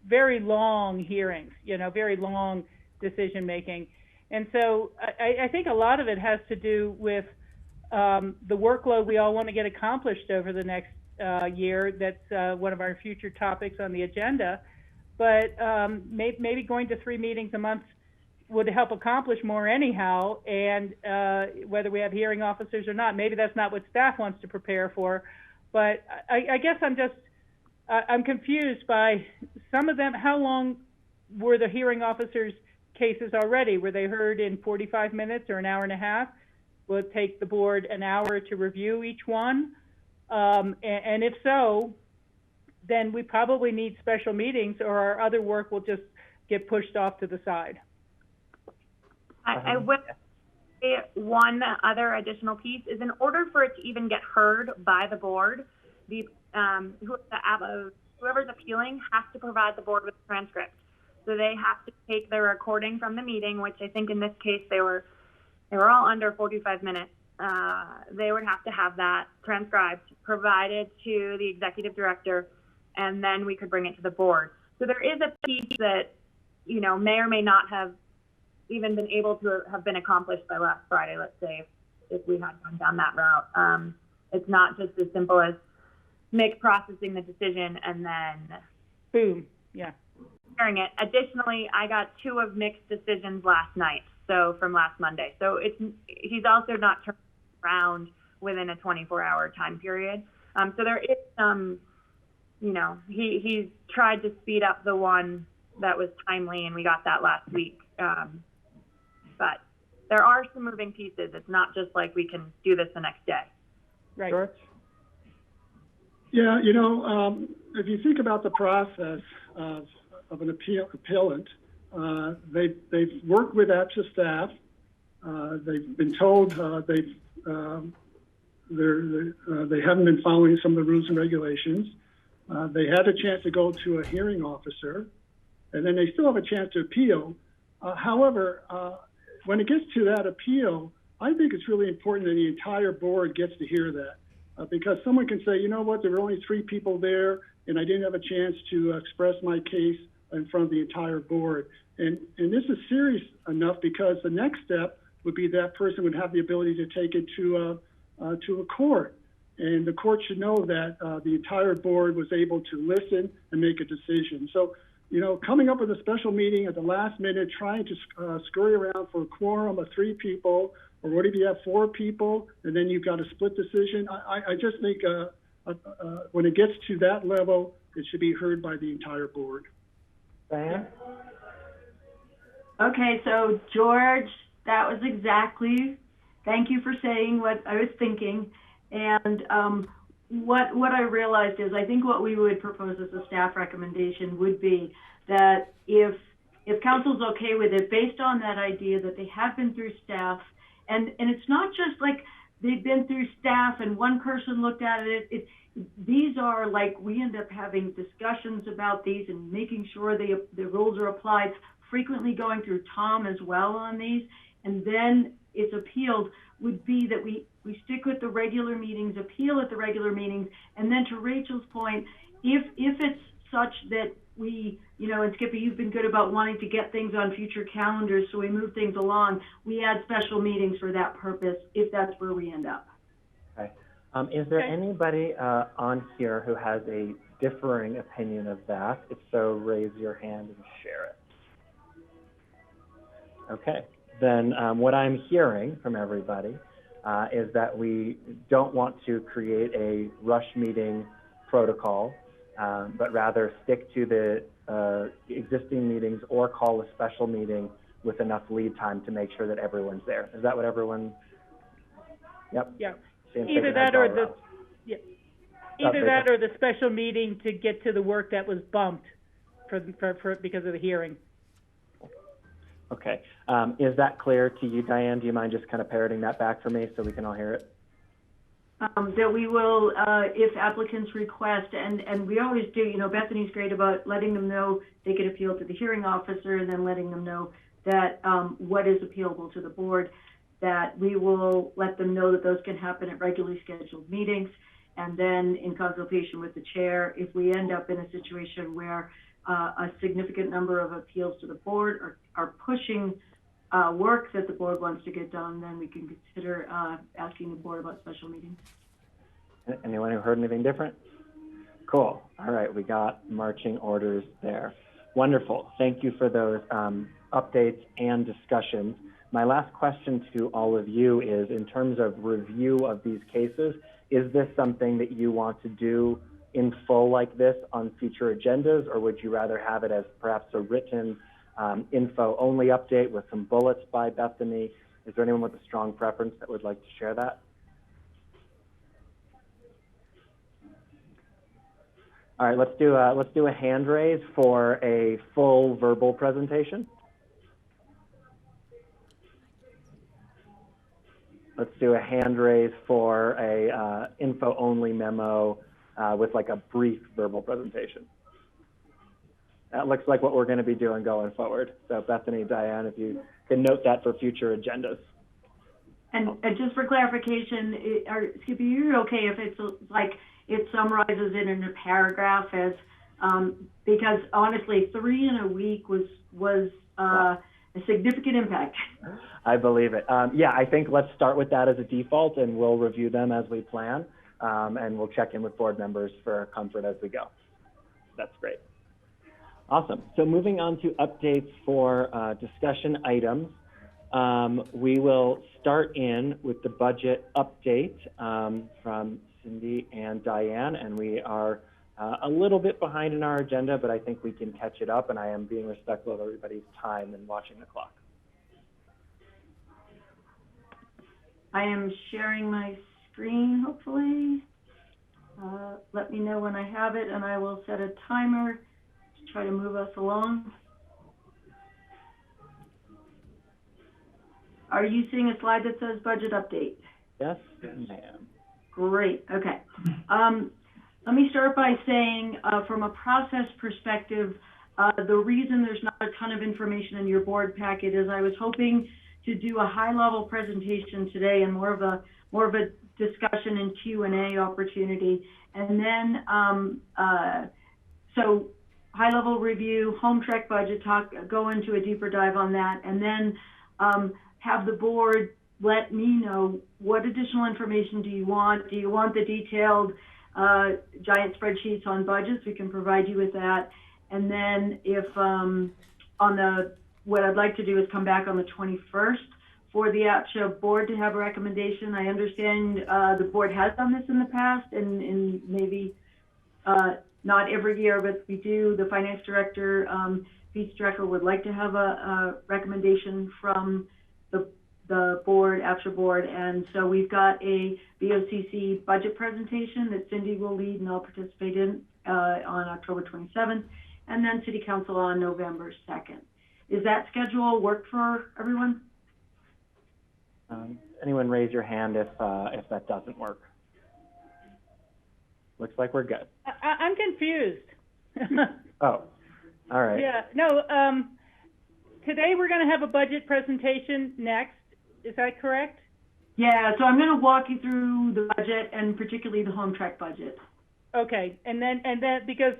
very long hearings, you know, very long decision making. And so I think a lot of it has to do with the workload we all want to get accomplished over the next year. That's one of our future topics on the agenda. But maybe going to 3 meetings a month would help accomplish more anyhow, and whether we have hearing officers or not. Maybe that's not what staff wants to prepare for, but I guess I'm confused by some of them. How long were the hearing officers' cases already? Were they heard in 45 minutes or an hour and a half? Will it take the board an hour to review each one? And if so, then we probably need special meetings, or our other work will just get pushed off to the side. I would say one other additional piece is, in order for it to even get heard by the board, whoever's appealing has to provide the board with a transcript. So they have to take the recording from the meeting, which I think in this case they were all under 45 minutes. They would have to have that transcribed, provided to the executive director, and then we could bring it to the board. So there is a piece that, you know, may or may not have even been able to have been accomplished by last Friday, let's say, if we had gone down that route. It's not just as simple as Mick processing the decision and then boom, yeah, hearing it. Additionally, I got 2 of Mick's decisions last night, so from last Monday. So he's also not turned around within a 24-hour time period. So there is some, you know, he's tried to speed up the one that was timely, and we got that last week. But there are some moving pieces. It's not just like we can do this the next day. Right. George? Yeah, you know, if you think about the process of an appellant, they've worked with APCHA staff. They've been told they haven't been following some of the rules and regulations. They had a chance to go to a hearing officer, and then they still have a chance to appeal. However, when it gets to that appeal, I think it's really important that the entire board gets to hear that. Because someone can say, you know what, there were only 3 people there, and I didn't have a chance to express my case in front of the entire board. And this is serious enough because the next step would be that person would have the ability to take it to a court. And the court should know that the entire board was able to listen and make a decision. So, you know, coming up with a special meeting at the last minute, trying to scurry around for a quorum of 3 people, or what if you have 4 people and then you've got a split decision? I just think when it gets to that level, it should be heard by the entire board. Diane? Okay, so George, that was exactly, thank you for saying what I was thinking. And what I realized is I think what we would propose as a staff recommendation would be that if council's okay with it, based on that idea that they have been through staff, and it's not just like they've been through staff and one person looked at it. These are like, we end up having discussions about these and making sure the rules are applied, frequently going through Tom as well on these, and then it's appealed, would be that we stick with the regular meetings, appeal at the regular meetings, and then to Rachel's point, if it's such that we, you know, and Skippy, you've been good about wanting to get things on future calendars, so we move things along. We add special meetings for that purpose, if that's where we end up. Okay. Is there anybody on here who has a differing opinion of that? If so, raise your hand and share it. Okay. Then what I'm hearing from everybody is that we don't want to create a rush meeting protocol, but rather stick to the existing meetings or call a special meeting with enough lead time to make sure that everyone's there. Is that what everyone? Yep. Yeah. Either that or the special meeting to get to the work that was bumped for because of the hearing. Okay. Is that clear to you, Diane? Do you mind just kind of parroting that back for me so we can all hear it? That we will, if applicants request, and we always do, you know, Bethany's great about letting them know they could appeal to the hearing officer and then letting them know that what is appealable to the board, that we will let them know that those can happen at regularly scheduled meetings. And then in consultation with the chair, if we end up in a situation where a significant number of appeals to the board are pushing work that the board wants to get done, then we can consider asking the board about special meetings. Anyone who heard anything different? Cool. All right, we got marching orders there. Wonderful. Thank you for those updates and discussions. My last question to all of you is, in terms of review of these cases, is this something that you want to do in full like this on future agendas, or would you rather have it as perhaps a written info-only update with some bullets by Bethany? Is there anyone with a strong preference that would like to share that? All right, let's do a hand raise for a full verbal presentation. Let's do a hand raise for a info-only memo with like a brief verbal presentation. that looks like what we're going to be doing going forward. So Bethany, Diane, if you can note that for future agendas. And just for clarification, Skippy, you're okay if it's like it summarizes it in a paragraph as, because honestly, 3 in a week was a significant impact. I believe it. Yeah, I think let's start with that as a default, and we'll review them as we plan, and we'll check in with board members for comfort as we go. That's great. Awesome. So moving on to updates for discussion items. We will start in with the budget update from Cindy and Diane, and we are a little bit behind in our agenda, but I think we can catch it up, and I am being respectful of everybody's time and watching the clock. I am sharing my screen, hopefully. Let me know when I have it, and I will set a timer to try to move us along. Are you seeing a slide that says budget update? Yes, ma'am. Great, okay. Let me start by saying, from a process perspective, the reason there's not a ton of information in your board packet is I was hoping to do a high-level presentation today and more of a discussion and Q&A opportunity, and then so high-level review, home trek budget talk, go into a deeper dive on that, and then have the board let me know what additional information do you want. Do you want the detailed giant spreadsheets on budgets? We can provide you with that. And then if what I'd like to do is come back on the 21st for the APCHA board to have a recommendation. I understand the board has done this in the past, and maybe not every year, but we do. The finance director, A.P.C.H.A would like to have a recommendation from the board, APCHA board, and so we've got a BOCC budget presentation that Cindy will lead and I'll participate in on October 27th, and then City Council on November 2nd. Is that schedule work for everyone? Anyone raise your hand if that doesn't work? Looks like we're good. I'm confused. Oh, all right. Yeah, no, today we're going to have a budget presentation next. Is that correct? Yeah, so I'm going to walk you through the budget and particularly the home trek budget. Okay, and then because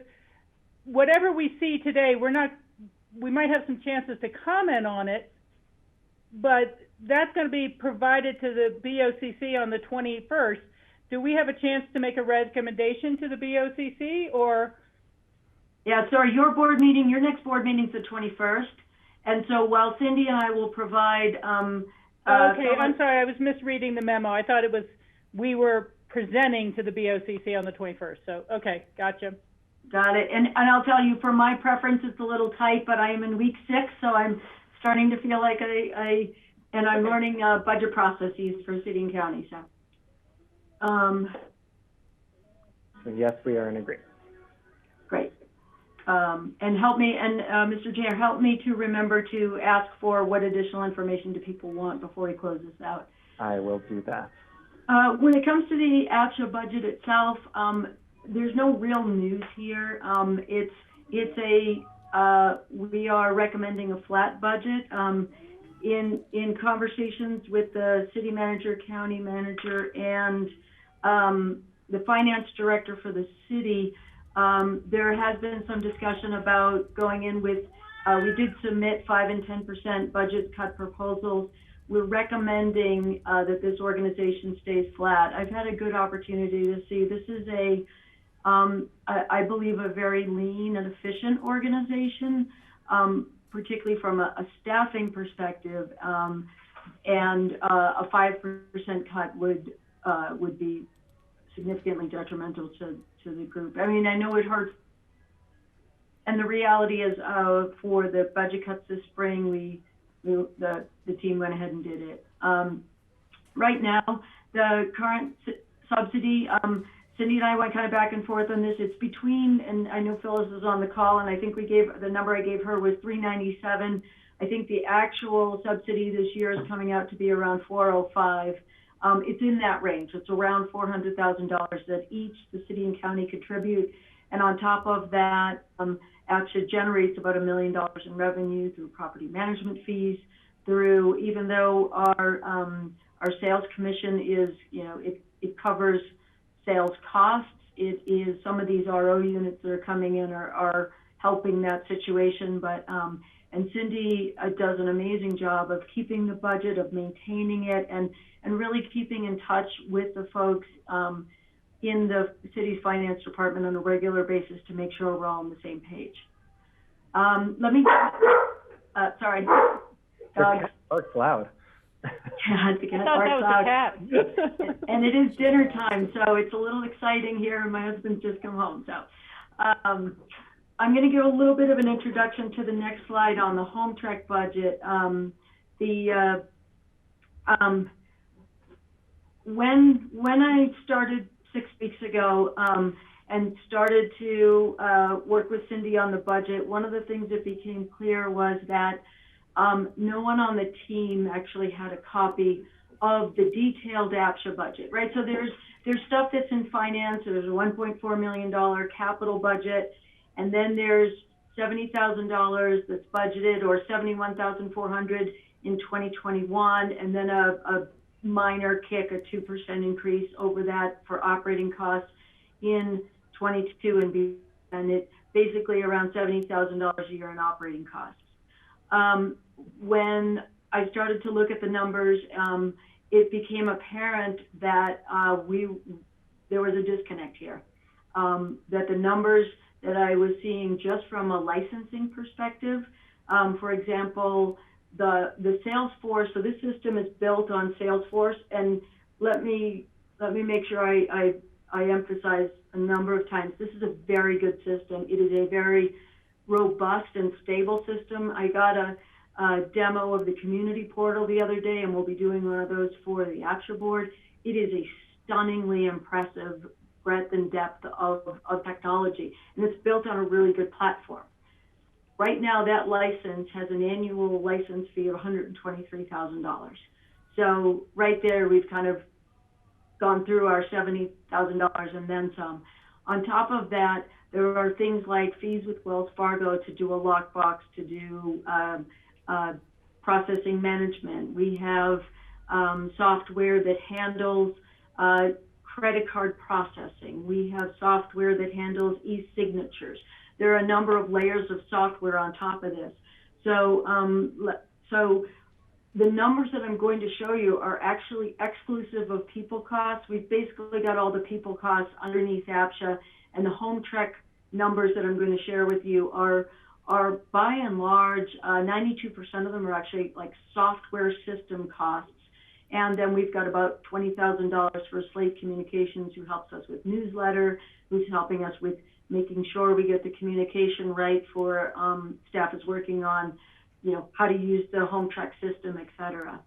whatever we see today, we might have some chances to comment on it, but that's going to be provided to the BOCC on the 21st. Do we have a chance to make a recommendation to the BOCC, or? Yeah, so your next board meeting's the 21st, and so while Cindy and I will provide okay, I'm sorry, I was misreading the memo. I thought we were presenting to the BOCC on the 21st. So, okay, gotcha. Got it. And I'll tell you, for my preference, it's a little tight, but I am in week 6, so I'm starting to feel like I'm learning budget processes for city and county. So, so yes, we are in agreement. Great. And help me, and Mr. Chair, help me to remember to ask for what additional information do people want before we close this out. I will do that. When it comes to the APCHA budget itself, there's no real news here. We are recommending a flat budget. In conversations with the city manager, county manager, and the finance director for the city, there has been some discussion about going in with, we did submit 5% and 10% budget cut proposals. We're recommending that this organization stays flat. I've had a good opportunity to see this is I believe, a very lean and efficient organization, particularly from a staffing perspective, and a 5% cut would be significantly detrimental to the group. I mean, I know it hurts, and the reality is, for the budget cuts this spring, the team went ahead and did it. Right now, the current subsidy, Cindy and I went kind of back and forth on this. It's between, and I know Phyllis is on the call, and I think the number I gave her was $397. I think the actual subsidy this year is coming out to be around $405. It's in that range. It's around $400,000 that each the city and county contribute. And on top of that, APCHA generates about $1 million in revenue through property management fees, through, even though our sales commission is, it covers sales costs, it is, some of these RO units that are coming in are helping that situation, but, and Cindy does an amazing job of keeping the budget, of maintaining it, and really keeping in touch with the folks in the city's finance department on a regular basis to make sure we're all on the same page. Let me, sorry. Bark's loud. Yeah, the cat barks loud. And it is dinner time, so it's a little exciting here, and my husband's just come home. So I'm going to give a little bit of an introduction to the next slide on the home trek budget. When I started 6 weeks ago and started to work with Cindy on the budget, one of the things that became clear was that no one on the team actually had a copy of the detailed APCHA budget, right? So there's stuff that's in finance. There's a $1.4 million capital budget, and then there's $70,000 that's budgeted, or $71,400 in 2021, and then a minor kick, a 2% increase over that for operating costs in 22 and beyond, and it basically around $70,000 a year in operating costs. When I started to look at the numbers, it became apparent that there was a disconnect here. That the numbers that I was seeing just from a licensing perspective, for example, the Salesforce, so this system is built on Salesforce, and let me make sure I emphasize a number of times, this is a very good system. It is a very robust and stable system. I got a demo of the community portal the other day, and we'll be doing one of those for the APCHA board. It is a stunningly impressive breadth and depth of technology, and it's built on a really good platform. Right now, that license has an annual license fee of $123,000. So right there, we've kind of gone through our $70,000 and then some. On top of that, there are things like fees with Wells Fargo to do a lockbox, to do processing management. We have software that handles credit card processing. We have software that handles e-signatures. There are a number of layers of software on top of this. So, so the numbers that I'm going to show you are actually exclusive of people costs. We've basically got all the people costs underneath APCHA, and the home trek numbers that I'm going to share with you are by and large, 92% of them are actually like software system costs. And then we've got about $20,000 for Slate Communications, who helps us with newsletter, who's helping us with making sure we get the communication right for staff is working on, how to use the home trek system, et cetera.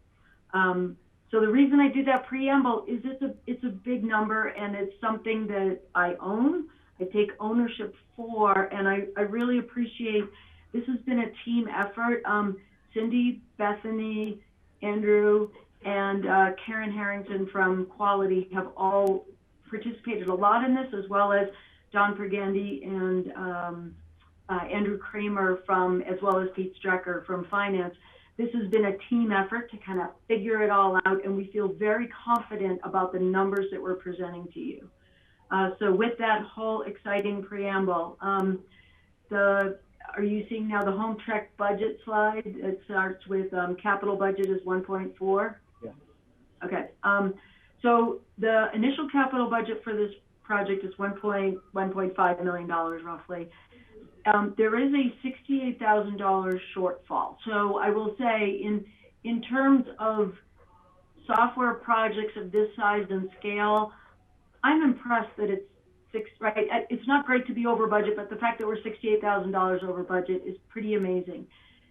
So the reason I did that preamble is it's a big number, and it's something that I own. I take ownership for, and I really appreciate, this has been a team effort. Cindy, Bethany, Andrew, and Karen Harrington from Quality have all participated a lot in this, as well as Don Pergandy and Andrew Kramer as well as Pete Strecker from Finance. This has been a team effort to kind of figure it all out, and we feel very confident about the numbers that we're presenting to you. So with that whole exciting preamble, are you seeing now the home trek budget slide? It starts with capital budget is 1.4. Yeah. Okay. So the initial capital budget for this project is $1.5 million roughly. There is a $68,000 shortfall. So I will say, in terms of software projects of this size and scale, I'm impressed that it's right. It's not great to be over budget, but the fact that we're $68,000 over budget is pretty amazing.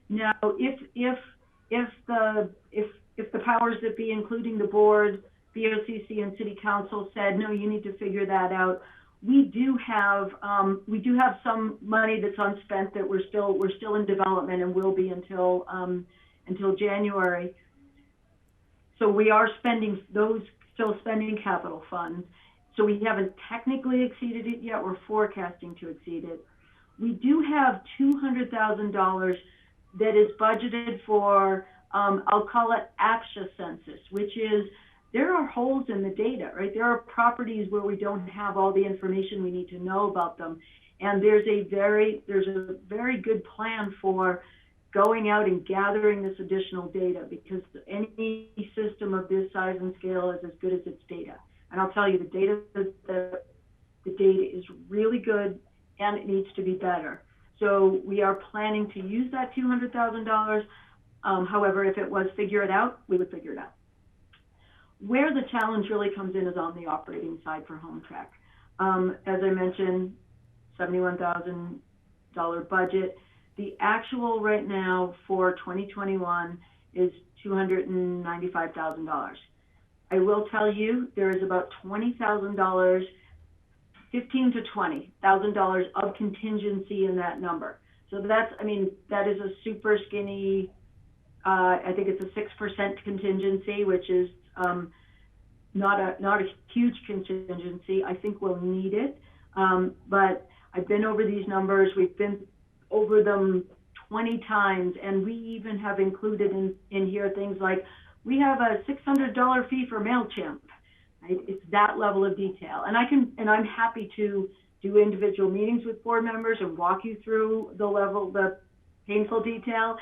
Now, if the powers that be, including the board, BOCC, and City Council, said no, you need to figure that out, we do have some money that's unspent that we're still in development and will be until January. So we are spending capital funds. So we haven't technically exceeded it yet. We're forecasting to exceed it. We do have $200,000 that is budgeted for, I'll call it APCHA census, which is, there are holes in the data, right? There are properties where we don't have all the information we need to know about them. And there's a very good plan for going out and gathering this additional data, because any system of this size and scale is as good as its data. And I'll tell you, the data is really good, and it needs to be better. So we are planning to use that $200,000. However, if it was figure it out, we would figure it out. Where the challenge really comes in is on the operating side for Home Track. As I mentioned, $71,000 budget. The actual right now for 2021 is $295,000. I will tell you, there is about $20,000, $15,000 to $20,000 of contingency in that number. So that's, I mean, that is a super skinny, I think it's a 6% contingency, which is not a huge contingency. I think we'll need it, but I've been over these numbers. We've been over them 20 times, and we even have included in here things like, we have a $600 fee for MailChimp. Right? It's that level of detail, and I'm happy to do individual meetings with board members and walk you through the painful detail.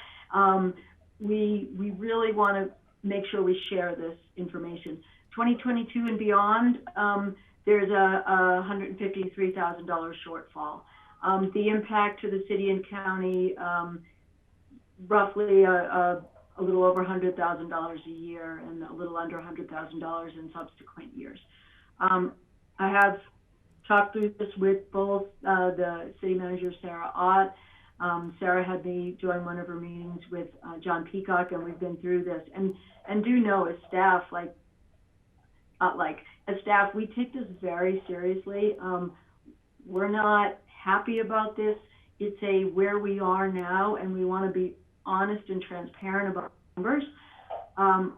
We really want to make sure we share this information. 2022 and beyond, there's a $153,000 shortfall. The impact to the city and county, roughly a little over $100,000 a year and a little under $100,000 in subsequent years. I have talked through this with both the city manager, Sarah Ott. Sarah had me join one of her meetings with John Peacock, and we've been through this. And do know, as staff, as staff, we take this very seriously. We're not happy about this. It's where we are now, and we want to be honest and transparent about numbers. An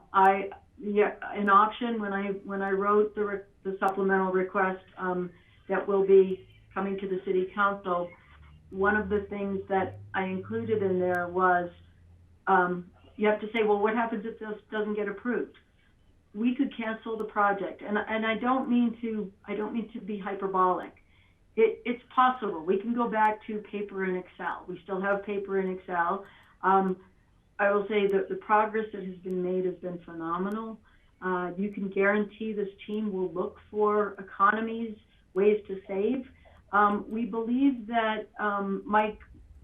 option when I wrote the supplemental request that will be coming to the city council, one of the things that I included in there was you have to say, well, what happens if this doesn't get approved? We could cancel the project, and I don't mean to be hyperbolic. It's possible. We can go back to paper and Excel. We still have paper and Excel. I will say that the progress that has been made has been phenomenal. You can guarantee this team will look for economies, ways to save. We believe that Mike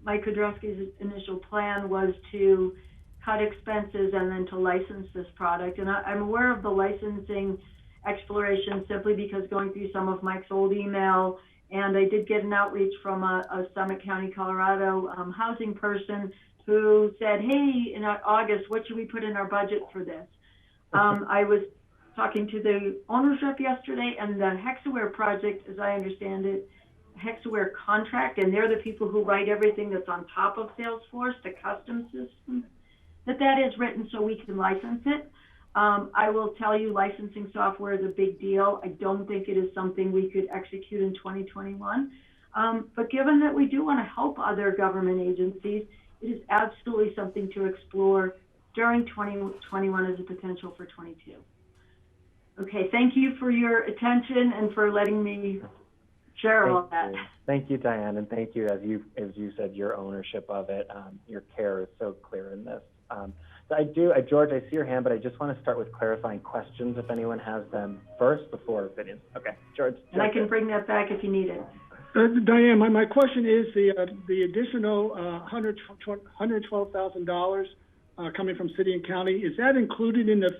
Kudrowski's initial plan was to cut expenses and then to license this product. And I'm aware of the licensing exploration simply because going through some of Mike's old email, and I did get an outreach from a Summit County, Colorado housing person who said, hey, in August, what should we put in our budget for this? I was talking to the owner's rep yesterday, and the Hexaware project, as I understand it, Hexaware contract, and they're the people who write everything that's on top of Salesforce, the custom system, that is written so we can license it. I will tell you, licensing software is a big deal. I don't think it is something we could execute in 2021. But given that we do want to help other government agencies, it is absolutely something to explore during 2021 as a potential for 22. Okay, thank you for your attention and for letting me share all that. Thank you, Diane, and thank you, as you said, your ownership of it. Your care is so clear in this. So George, I see your hand, but I just want to start with clarifying questions if anyone has them first before opinions. Okay, George. And I can bring that back if you need it. Diane, my question is the additional $112,000 coming from city and county, is that included in the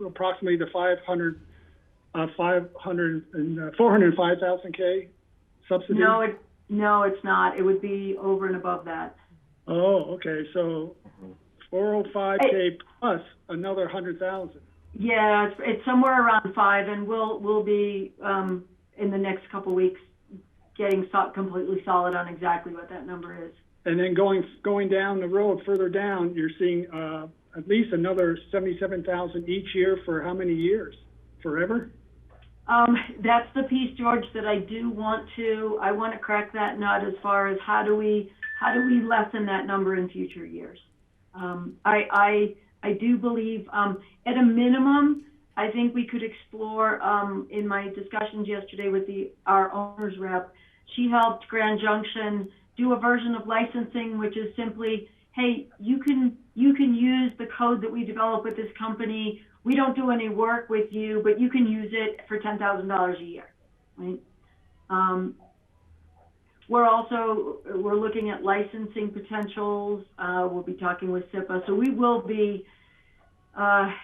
approximately the 405,000 K subsidy? No, it's not. It would be over and above that. Oh, okay. So 405K plus another 100,000. Yeah, it's somewhere around 5, and we'll be in the next couple weeks getting completely solid on exactly what that number is. And then going down the road, further down, you're seeing at least another 77,000 each year for how many years? Forever? That's the piece, George, that I want to crack that nut as far as how do we lessen that number in future years. I do believe, at a minimum, I think we could explore, in my discussions yesterday with our owner's rep, she helped Grand Junction do a version of licensing, which is simply, hey, you can use the code that we develop with this company. We don't do any work with you, but you can use it for $10,000 a year, right? We're looking at licensing potentials. We'll be talking with SIPA, so we will be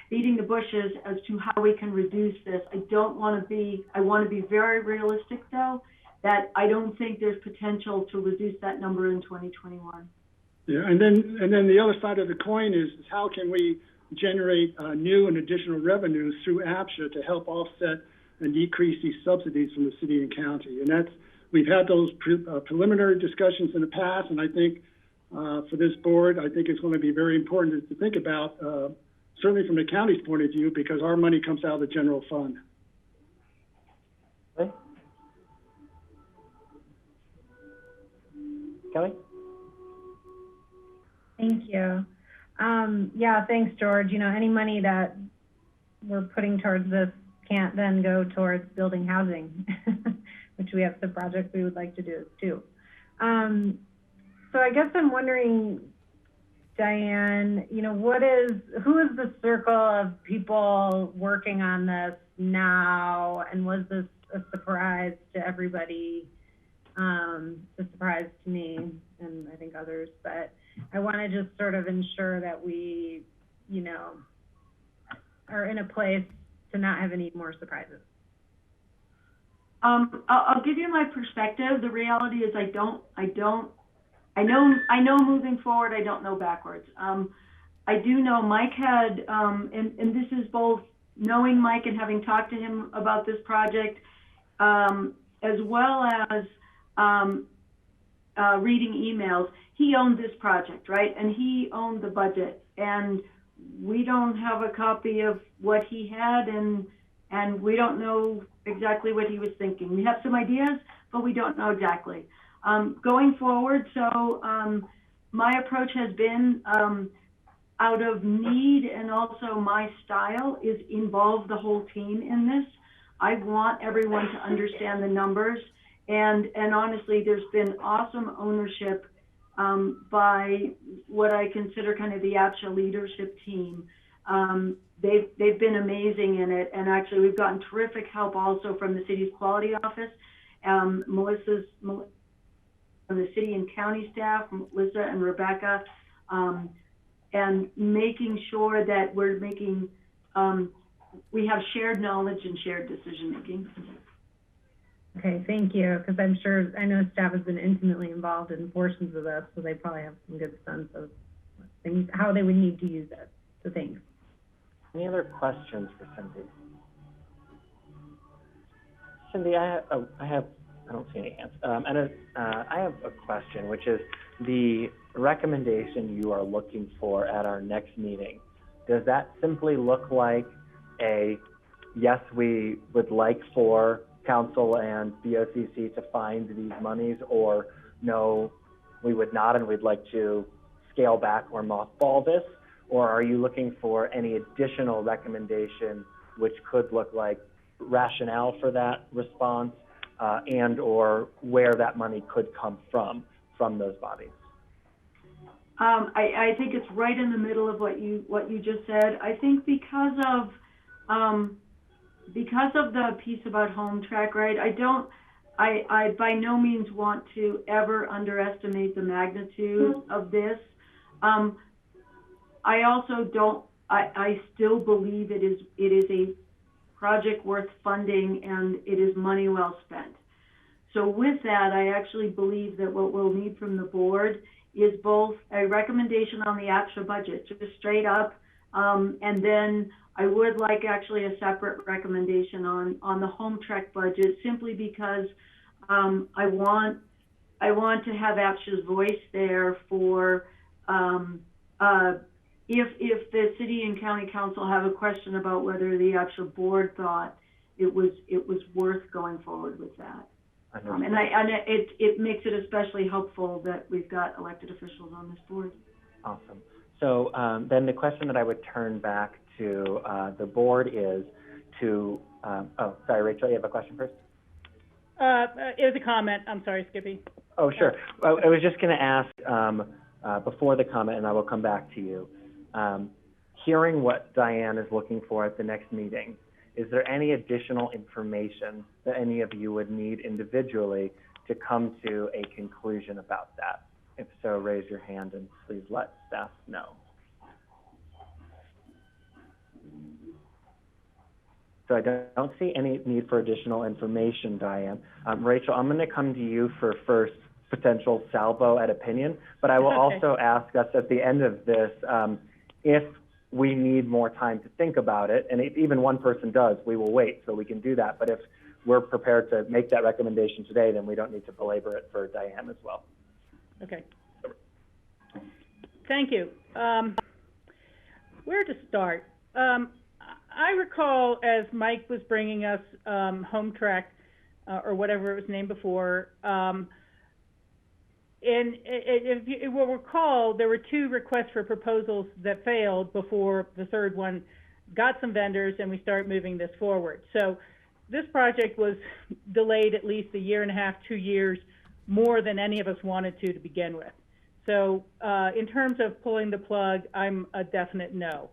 beating the bushes as to how we can reduce this. I want to be very realistic though, that I don't think there's potential to reduce that number in 2021. Yeah, and then the other side of the coin is how can we generate new and additional revenues through APCHA to help offset and decrease these subsidies from the city and county. And we've had those preliminary discussions in the past, and I think for this board, I think it's going to be very important to think about, certainly from the county's point of view, because our money comes out of the general fund. Okay. Kelly? Thank you. Yeah, thanks, George. You know, any money that we're putting towards this can't then go towards building housing, which we have some projects we would like to do too. So I guess I'm wondering, Diane, you know, who is the circle of people working on this now, and was this a surprise to everybody? A surprise to me and I think others, but I want to just sort of ensure that we, you know, are in a place to not have any more surprises. I'll give you my perspective. The reality is I know moving forward, I don't know backwards. I do know Mike had, and this is both knowing Mike and having talked to him about this project, as well as reading emails. He owned this project, right? And he owned the budget. And we don't have a copy of what he had, and we don't know exactly what he was thinking. We have some ideas, but we don't know exactly. Going forward, so my approach has been, out of need and also my style, is involve the whole team in this. I want everyone to understand the numbers. And honestly, there's been awesome ownership by what I consider kind of the APCHA leadership team. They've been amazing in it, and actually we've gotten terrific help also from the city's quality office. Melissa's from the city and county staff, Melissa and Rebecca, and making sure that we're making, we have shared knowledge and shared decision making. Okay, thank you, because I know staff has been intimately involved in portions of this, so they probably have some good sense of things, how they would need to use it. So thanks. Any other questions for Cindy? Cindy, I don't see any hands. I have a question, which is the recommendation you are looking for at our next meeting. Does that simply look like a, yes, we would like for council and BOCC to find these monies, or no, we would not and we'd like to scale back or mothball this? Or are you looking for any additional recommendation which could look like rationale for that response and or where that money could come from those bodies? I think it's right in the middle of what you just said. I think because of the piece about home track, right? I by no means want to ever underestimate the magnitude of this. I also don't, I still believe it is a project worth funding, and it is money well spent. So with that, I actually believe that what we'll need from the board is both a recommendation on the APCHA budget, just straight up, and then I would like actually a separate recommendation on the home track budget, simply because I want to have APCHA's voice there for if the city and county council have a question about whether the APCHA board thought it was worth going forward with that. Understood. It makes it especially helpful that we've got elected officials on this board. Awesome. So then the question that I would turn back to the board is to, oh, sorry, Rachel, you have a question first? It was a comment. I'm sorry, Skippy. Oh, sure. Well, I was just going to ask before the comment, and I will come back to you. Hearing what Diane is looking for at the next meeting, is there any additional information that any of you would need individually to come to a conclusion about that? If so, raise your hand and please let staff know. So I don't see any need for additional information, Diane. Rachel, I'm going to come to you for first potential salvo at opinion, but I will also ask us at the end of this if we need more time to think about it, and if even one person does, we will wait so we can do that. But if we're prepared to make that recommendation today, then we don't need to belabor it for Diane as well. Okay. Thank you. Where to start? I recall as Mike was bringing us Home Track, or whatever it was named before, and if you will recall, there were 2 requests for proposals that failed before the third one got some vendors and we started moving this forward. So this project was delayed at least 1.5 years, 2 years, more than any of us wanted to begin with. So in terms of pulling the plug, I'm a definite no.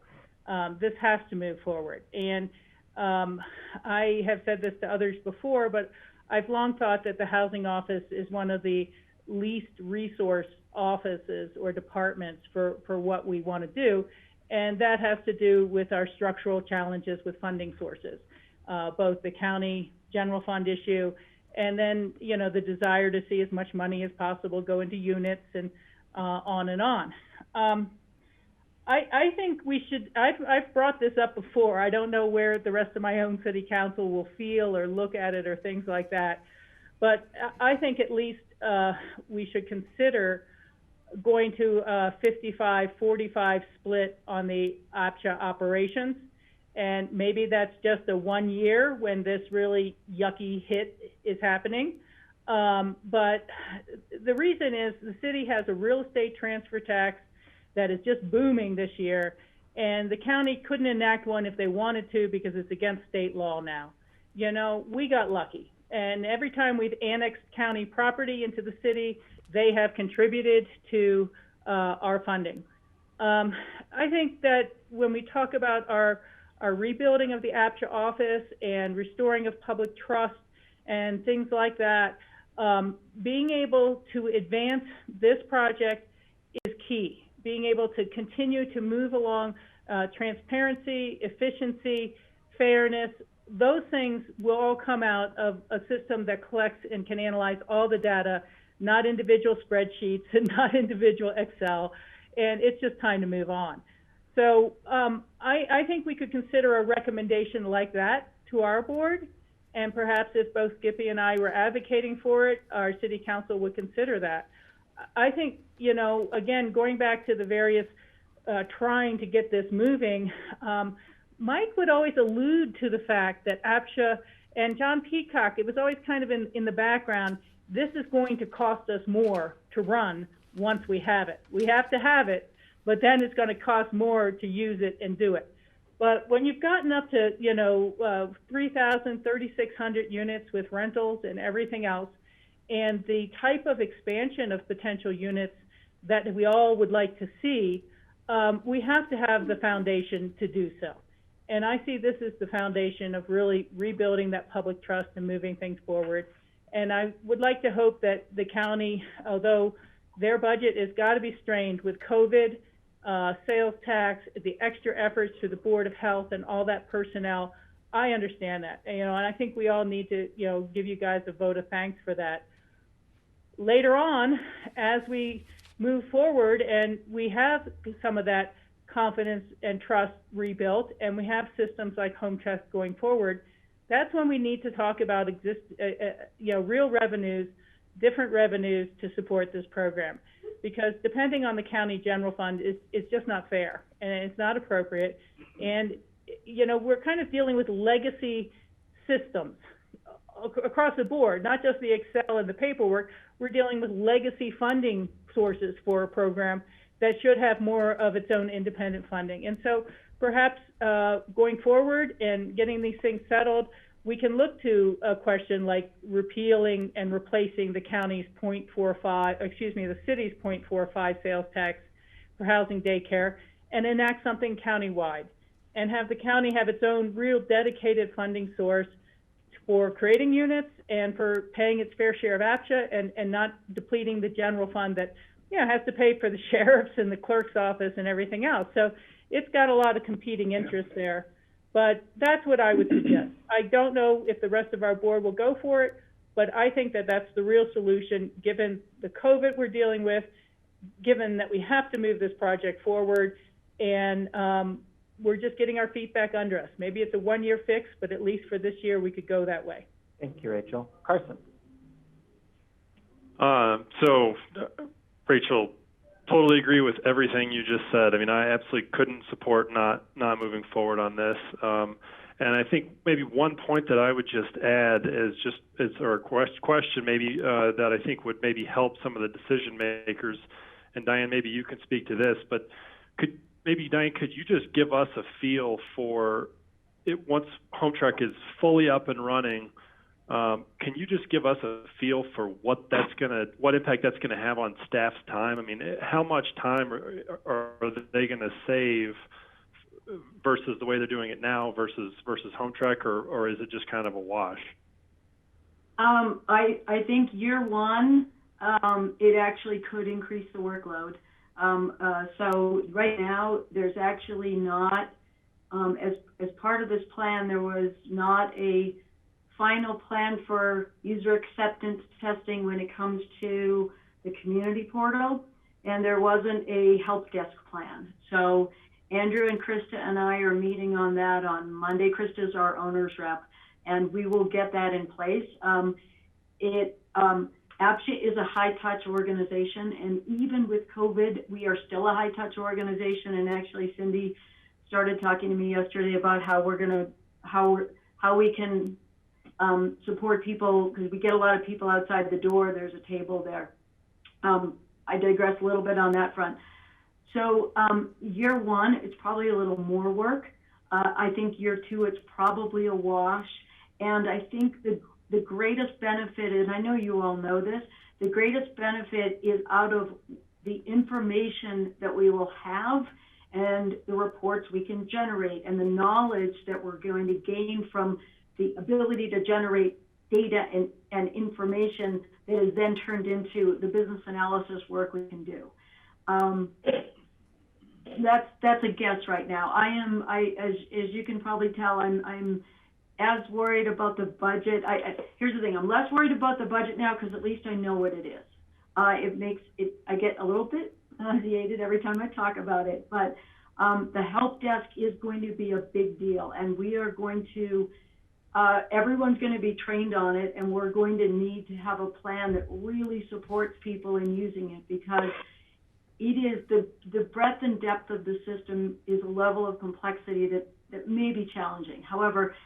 This has to move forward. And I have said this to others before, but I've long thought that the housing office is one of the least resource offices or departments for what we want to do. And that has to do with our structural challenges with funding sources, both the county general fund issue and then, you know, the desire to see as much money as possible go into units and on and on. I think we should, I've brought this up before. I don't know where the rest of my own city council will feel or look at it or things like that. But I think at least we should consider going to a 55-45 split on the APCHA operations. And maybe that's just a 1 year when this really yucky hit is happening. But the reason is the city has a real estate transfer tax that is just booming this year, and the county couldn't enact one if they wanted to because it's against state law now. You know, we got lucky, and every time we've annexed county property into the city, they have contributed to our funding. I think that when we talk about our rebuilding of the APCHA office and restoring of public trust and things like that, being able to advance this project is key. Being able to continue to move along transparency, efficiency, fairness, those things will all come out of a system that collects and can analyze all the data, not individual spreadsheets and not individual Excel, and it's just time to move on. So I think we could consider a recommendation like that to our board, and perhaps if both Skippy and I were advocating for it, our city council would consider that. I think, you know, again, going back to the various trying to get this moving, Mike would always allude to the fact that APCHA and John Peacock, it was always kind of in the background, this is going to cost us more to run once we have it. We have to have it, but then it's going to cost more to use it and do it. But when you've gotten up to, you know, 3,000, 3,600 units with rentals and everything else, and the type of expansion of potential units that we all would like to see, we have to have the foundation to do so. And I see this as the foundation of really rebuilding that public trust and moving things forward. And I would like to hope that the county, although their budget has got to be strained with COVID, sales tax, the extra efforts to the Board of Health and all that personnel, I understand that. You know, and I think we all need to, you know, give you guys a vote of thanks for that. Later on, as we move forward and we have some of that confidence and trust rebuilt, and we have systems like Home Trust going forward, that's when we need to talk about you know, real revenues, different revenues to support this program. Because depending on the county general fund, it's just not fair and it's not appropriate. And, you know, we're kind of dealing with legacy systems across the board, not just the Excel and the paperwork. We're dealing with legacy funding sources for a program that should have more of its own independent funding. And so perhaps going forward and getting these things settled, we can look to a question like repealing and replacing the county's the city's 0.45 sales tax for housing daycare, and enact something countywide, and have the county have its own real dedicated funding source for creating units and for paying its fair share of APCHA, and not depleting the general fund that has to pay for the sheriff's and the clerk's office and everything else. So it's got a lot of competing interests there. But that's what I would suggest. I don't know if the rest of our board will go for it, but I think that that's the real solution given the COVID we're dealing with, given that we have to move this project forward, and we're just getting our feet back under us. Maybe it's a one-year fix, but at least for this year we could go that way. Thank you, Rachel. Carson. So, Rachel, totally agree with everything you just said. I mean, I absolutely couldn't support not moving forward on this. And I think maybe one point that I would just add is a question maybe that I think would maybe help some of the decision makers. And Diane, maybe you can speak to this, but Diane, could you just give us a feel for it once Home Truck is fully up and running? Can you just give us a feel for what impact that's gonna have on staff's time? I mean, how much time are they gonna save versus the way they're doing it now versus Home Truck, or is it just kind of a wash? I think year one, it actually could increase the workload. So right now, there's actually not, as part of this plan, there was not a final plan for user acceptance testing when it comes to the community portal, and there wasn't a help desk plan. So Andrew and Krista and I are meeting on that on Monday. Krista's our owner's rep, and we will get that in place. APCHA is a high-touch organization, and even with COVID, we are still a high-touch organization. And actually, Cindy started talking to me yesterday about how we can support people, because we get a lot of people outside the door. There's a table there. I digress a little bit on that front. So year one, it's probably a little more work. I think year two, it's probably a wash. And I think the greatest benefit is, I know you all know this, the greatest benefit is out of the information that we will have and the reports we can generate and the knowledge that we're going to gain from the ability to generate data and information that is then turned into the business analysis work we can do. That's a guess right now. As you can probably tell, I'm as worried about the budget. Here's the thing, I'm less worried about the budget now because at least I know what it is. I get a little bit nauseated every time I talk about it, but the help desk is going to be a big deal, and we are going to, everyone's going to be trained on it, and we're going to need to have a plan that really supports people in using it, because it is the breadth and depth of the system is a level of complexity that may be challenging. However,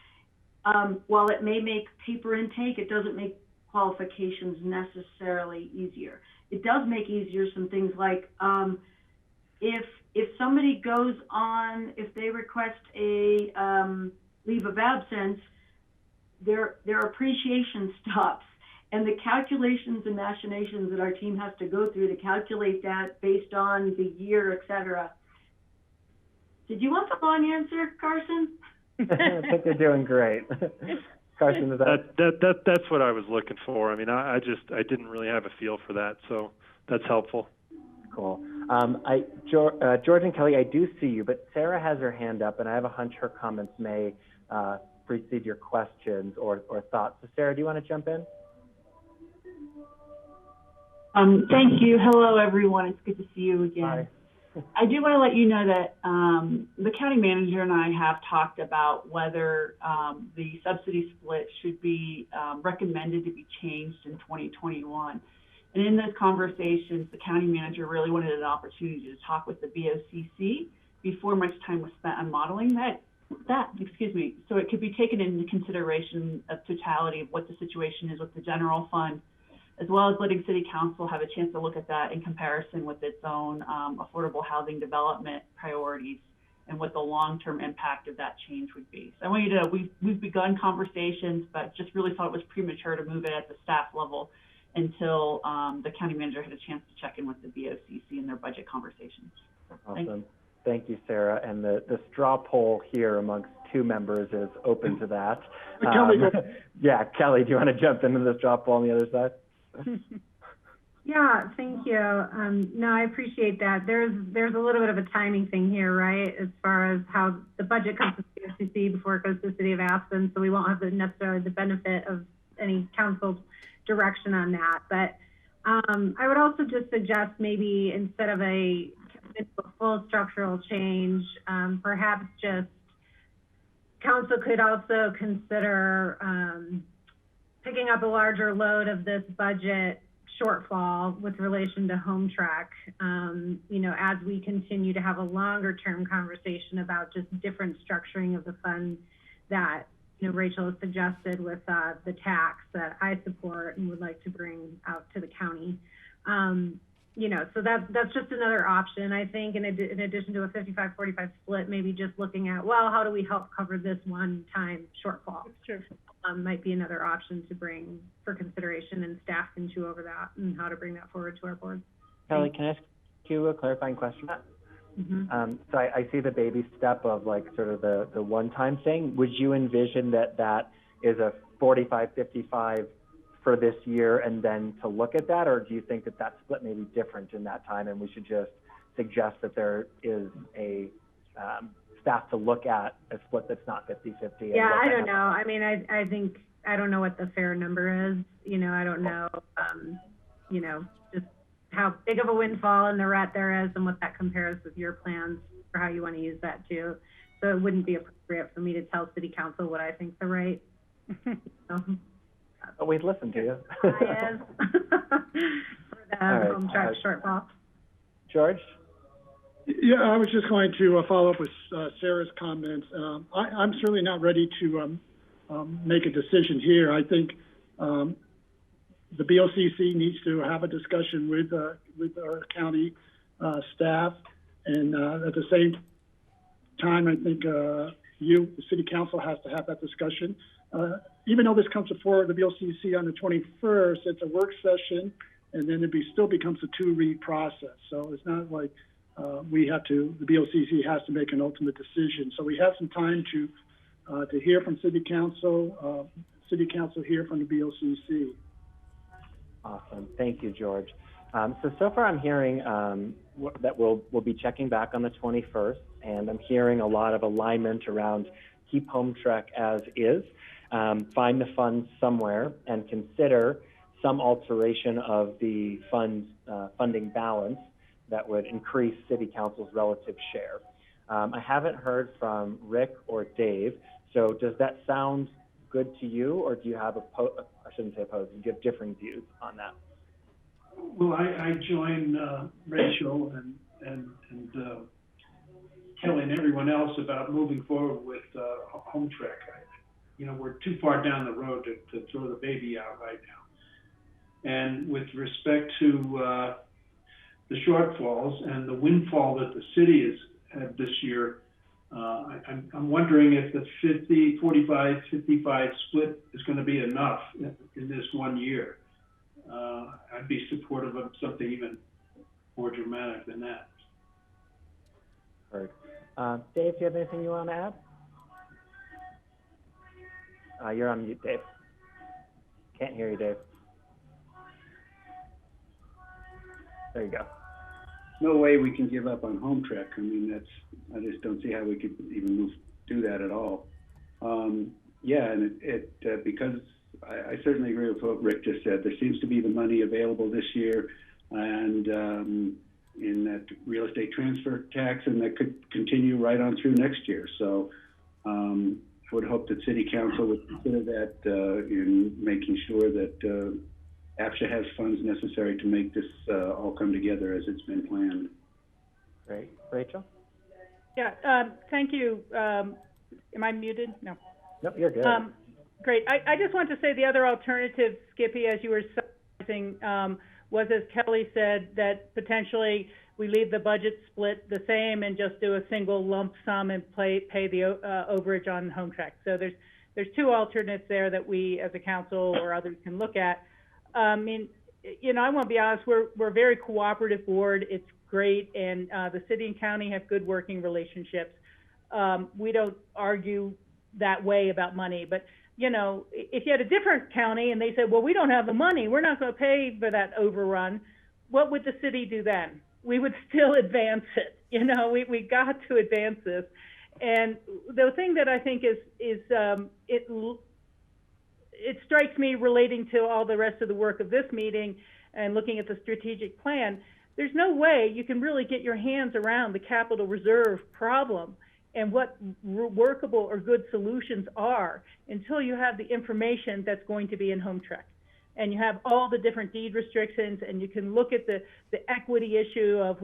while it may make paper intake, it doesn't make qualifications necessarily easier. It does make easier some things like if somebody goes on, if they request a leave of absence, their appreciation stops, and the calculations and machinations that our team has to go through to calculate that based on the year, et cetera. Did you want the long answer, Carson? I think they're doing great. Carson, is that's what I was looking for. I mean, I didn't really have a feel for that, so that's helpful. Cool. George and Kelly, I do see you, but Sarah has her hand up, and I have a hunch her comments may precede your questions or thoughts. So Sarah, do you want to jump in? Thank you. Hello, everyone. It's good to see you again. Hi. I do want to let you know that the county manager and I have talked about whether the subsidy split should be recommended to be changed in 2021. And in those conversations, the county manager really wanted an opportunity to talk with the BOCC before much time was spent on modeling that so it could be taken into consideration of totality of what the situation is with the general fund, as well as letting City Council have a chance to look at that in comparison with its own affordable housing development priorities and what the long-term impact of that change would be. So I want you to know we've begun conversations, but just really thought it was premature to move it at the staff level until the county manager had a chance to check in with the BOCC in their budget conversations. Awesome. Thank you, Sarah. And the straw poll here amongst two members is open to that. Yeah, Kelly, do you want to jump into the straw poll on the other side? Yeah, thank you. No, I appreciate that. There's a little bit of a timing thing here, right? As far as how the budget comes to CFCC before it goes to the city of Aspen, so we won't have necessarily the benefit of any council direction on that. But I would also just suggest maybe instead of a full structural change, perhaps just council could also consider picking up a larger load of this budget shortfall with relation to home track, you know, as we continue to have a longer term conversation about just different structuring of the fund that, you know, Rachel has suggested with the tax that I support and would like to bring out to the county. You know, so that's just another option. I think in addition to a 55-45 split, maybe just looking at, well, how do we help cover this one-time shortfall? Sure. Might be another option to bring for consideration, and staff can chew over that and how to bring that forward to our board. Kelly, can I ask you a clarifying question? So I see the baby step of like sort of the one-time thing. Would you envision that is a 45-55 for this year and then to look at that, or do you think that split may be different in that time and we should just suggest that there is a staff to look at a split that's not 50-50? Yeah, I don't know. I mean, I think, I don't know what the fair number is. You know, I don't know, you know, just how big of a windfall in the rat there is and what that compares with your plans for how you want to use that too. So it wouldn't be appropriate for me to tell City Council what I think the right. But we'd listen to you. For the home track shortfall. George? Yeah, I was just going to follow up with Sarah's comments. I'm certainly not ready to make a decision here. I think the BOCC needs to have a discussion with our county staff, and at the same time, I think the City Council has to have that discussion. Even though this comes before the BOCC on the 21st, it's a work session, and then it still becomes a 2-read process. So it's not like the BOCC has to make an ultimate decision. So we have some time to hear from City Council hear from the BOCC. Awesome, thank you, George. So far I'm hearing that we'll be checking back on the 21st, and I'm hearing a lot of alignment around keep home track as is, find the funds somewhere, and consider some alteration of the funding balance that would increase City Council's relative share. I haven't heard from Rick or Dave, so does that sound good to you, or do you have I shouldn't say opposed, do you have differing views on that? Well, I join Rachel and Kelly and everyone else about moving forward with home track. You know, we're too far down the road to throw the baby out right now. And with respect to the shortfalls and the windfall that the city has had this year, I'm wondering if the 45-55 split is going to be enough in this 1 year. I'd be supportive of something even more dramatic than that. Heard. Dave, do you have anything you want to add? You're on mute, Dave. Can't hear you, Dave. There you go. No way we can give up on home track. I mean, I just don't see how we could even do that at all. Yeah, and because I certainly agree with what Rick just said. There seems to be the money available this year, and in that real estate transfer tax, and that could continue right on through next year. So I would hope that City Council would consider that in making sure that APCHA has funds necessary to make this all come together as it's been planned. Great. Rachel? Yeah, thank you, Am I muted? No. Nope, you're good. Great. I just want to say the other alternative, Skippy, as you were summarizing, was, as Kelly said, that potentially we leave the budget split the same and just do a single lump sum and pay the overage on home track. So there's two alternates there that we as a council or others can look at. I mean, you know, I want to be honest, we're a very cooperative board. It's great, and the city and county have good working relationships. We don't argue that way about money, but you know, if you had a different county and they said, well, we don't have the money, we're not going to pay for that overrun, what would the city do then? We would still advance it. You know, we got to advance this. And the thing that I think is it strikes me, relating to all the rest of the work of this meeting and looking at the strategic plan, there's no way you can really get your hands around the capital reserve problem and what workable or good solutions are until you have the information that's going to be in home track. And you have all the different deed restrictions, and you can look at the equity issue of,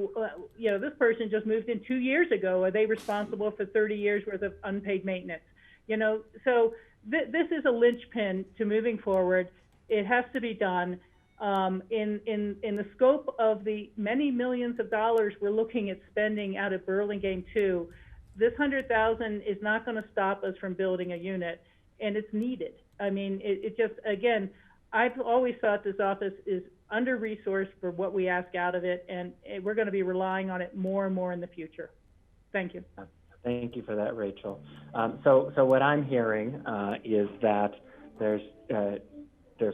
you know, this person just moved in 2 years ago. Are they responsible for 30 years worth of unpaid maintenance? You know, so this is a linchpin to moving forward. It has to be done. In the scope of the many millions of dollars we're looking at spending out of Burlingame 2, this $100,000 is not going to stop us from building a unit, and it's needed. I mean, it just, again, I've always thought this office is under-resourced for what we ask out of it, and we're going to be relying on it more and more in the future. Thank you. Thank you for that, Rachel. So what I'm hearing is that there's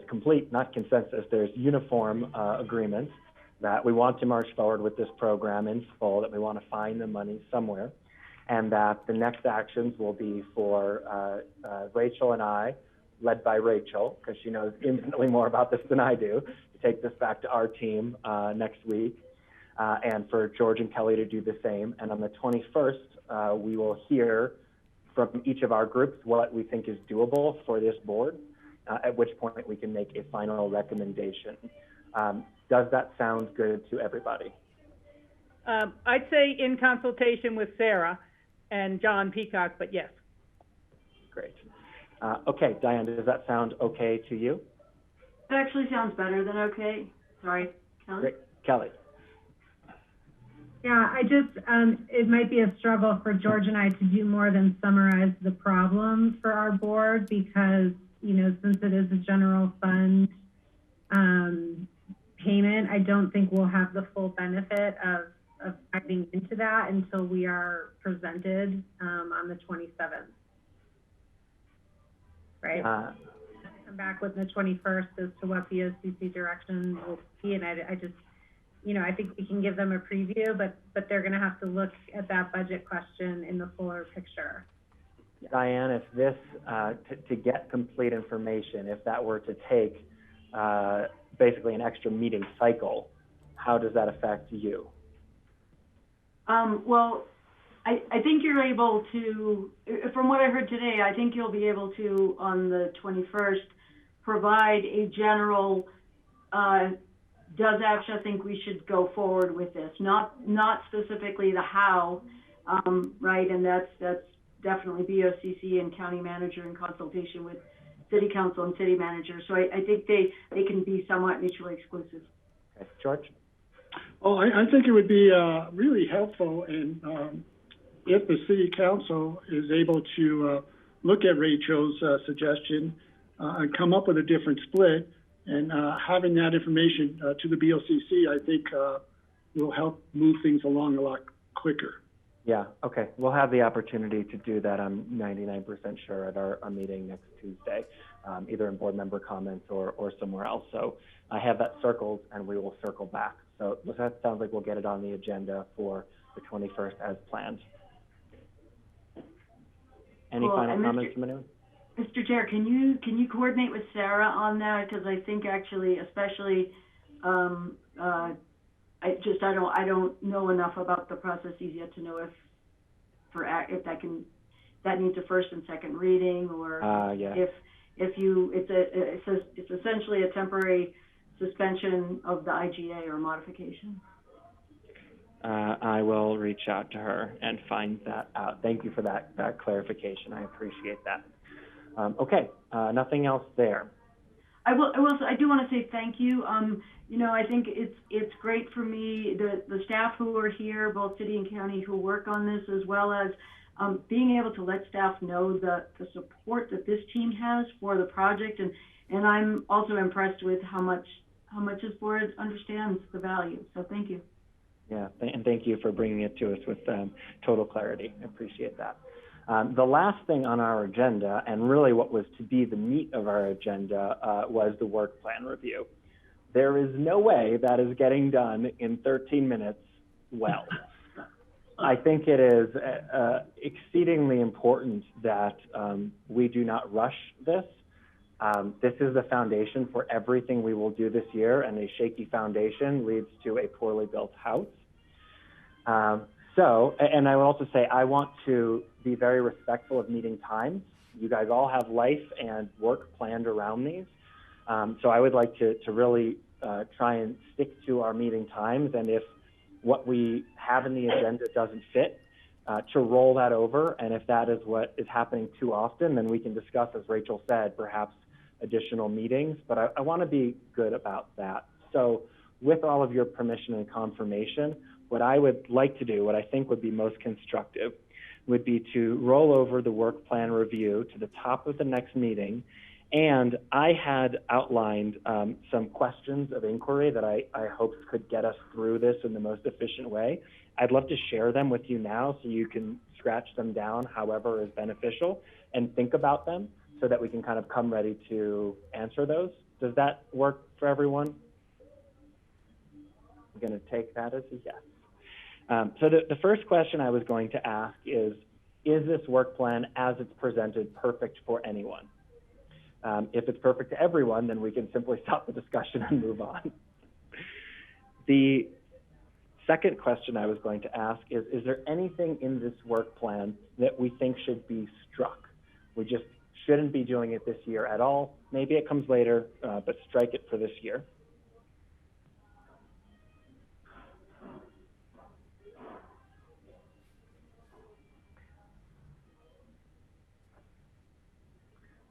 complete, not consensus, there's uniform agreements that we want to march forward with this program in full, that we want to find the money somewhere, and that the next actions will be for Rachel and I, led by Rachel, because she knows infinitely more about this than I do, to take this back to our team next week, and for George and Kelly to do the same. And on the 21st, we will hear from each of our groups what we think is doable for this board, at which point we can make a final recommendation. Does that sound good to everybody? I'd say in consultation with Sarah and John Peacock, but yes. Great. Okay, Diane, does that sound okay to you? It actually sounds better than okay. Sorry, Kelly. Great. Kelly. Yeah, I just, it might be a struggle for George and I to do more than summarize the problem for our board, because, you know, since it is a general fund payment, I don't think we'll have the full benefit of diving into that until we are presented on the 27th. Right? Come back with the 21st as to what the OCC direction will be, and I just, you know, I think we can give them a preview, but they're going to have to look at that budget question in the fuller picture. Diane, if this, to get complete information, if that were to take basically an extra meeting cycle, how does that affect you? Well, I think you're able to, from what I heard today, I think you'll be able to, on the 21st, provide a general, does APCHA think we should go forward with this? Not specifically the how, right? And that's definitely BOCC and county manager in consultation with city council and city manager. So I think they can be somewhat mutually exclusive. Okay. George? Oh, I think it would be really helpful if the city council is able to look at Rachel's suggestion and come up with a different split, and having that information to the BOCC, I think will help move things along a lot quicker. Yeah, okay. We'll have the opportunity to do that, I'm 99% sure, at our meeting next Tuesday, either in board member comments or somewhere else. So I have that circled, and we will circle back. So that sounds like we'll get it on the agenda for the 21st as planned. Any final comments from anyone? Mr. Chair, can you coordinate with Sarah on that? Because I think actually, especially, I don't know enough about the processes yet to know if that needs a first and second reading, or if it's essentially a temporary suspension of the IGA or modification. I will reach out to her and find that out. Thank you for that clarification. I appreciate that. Okay, nothing else there. I do want to say thank you. I think it's great for me, the staff who are here, both city and county, who work on this, as well as being able to let staff know the support that this team has for the project, and I'm also impressed with how much this board understands the value. So thank you. Yeah, and thank you for bringing it to us with total clarity. I appreciate that. The last thing on our agenda, and really what was to be the meat of our agenda, was the work plan review. There is no way that is getting done in 13 minutes well. I think it is exceedingly important that we do not rush this. This is the foundation for everything we will do this year, and a shaky foundation leads to a poorly built house. And I will also say, I want to be very respectful of meeting times. You guys all have life and work planned around these. So I would like to really try and stick to our meeting times, and if what we have in the agenda doesn't fit, to roll that over, and if that is what is happening too often, then we can discuss, as Rachel said, perhaps additional meetings, but I want to be good about that. So with all of your permission and confirmation, what I would like to do, what I think would be most constructive, would be to roll over the work plan review to the top of the next meeting. And I had outlined some questions of inquiry that I hoped could get us through this in the most efficient way. I'd love to share them with you now so you can scratch them down however is beneficial and think about them so that we can kind of come ready to answer those. Does that work for everyone? I'm going to take that as a yes. So the first question I was going to ask is this work plan as it's presented perfect for anyone? If it's perfect to everyone, then we can simply stop the discussion and move on. The second question I was going to ask is there anything in this work plan that we think should be struck? We just shouldn't be doing it this year at all. Maybe it comes later, but strike it for this year.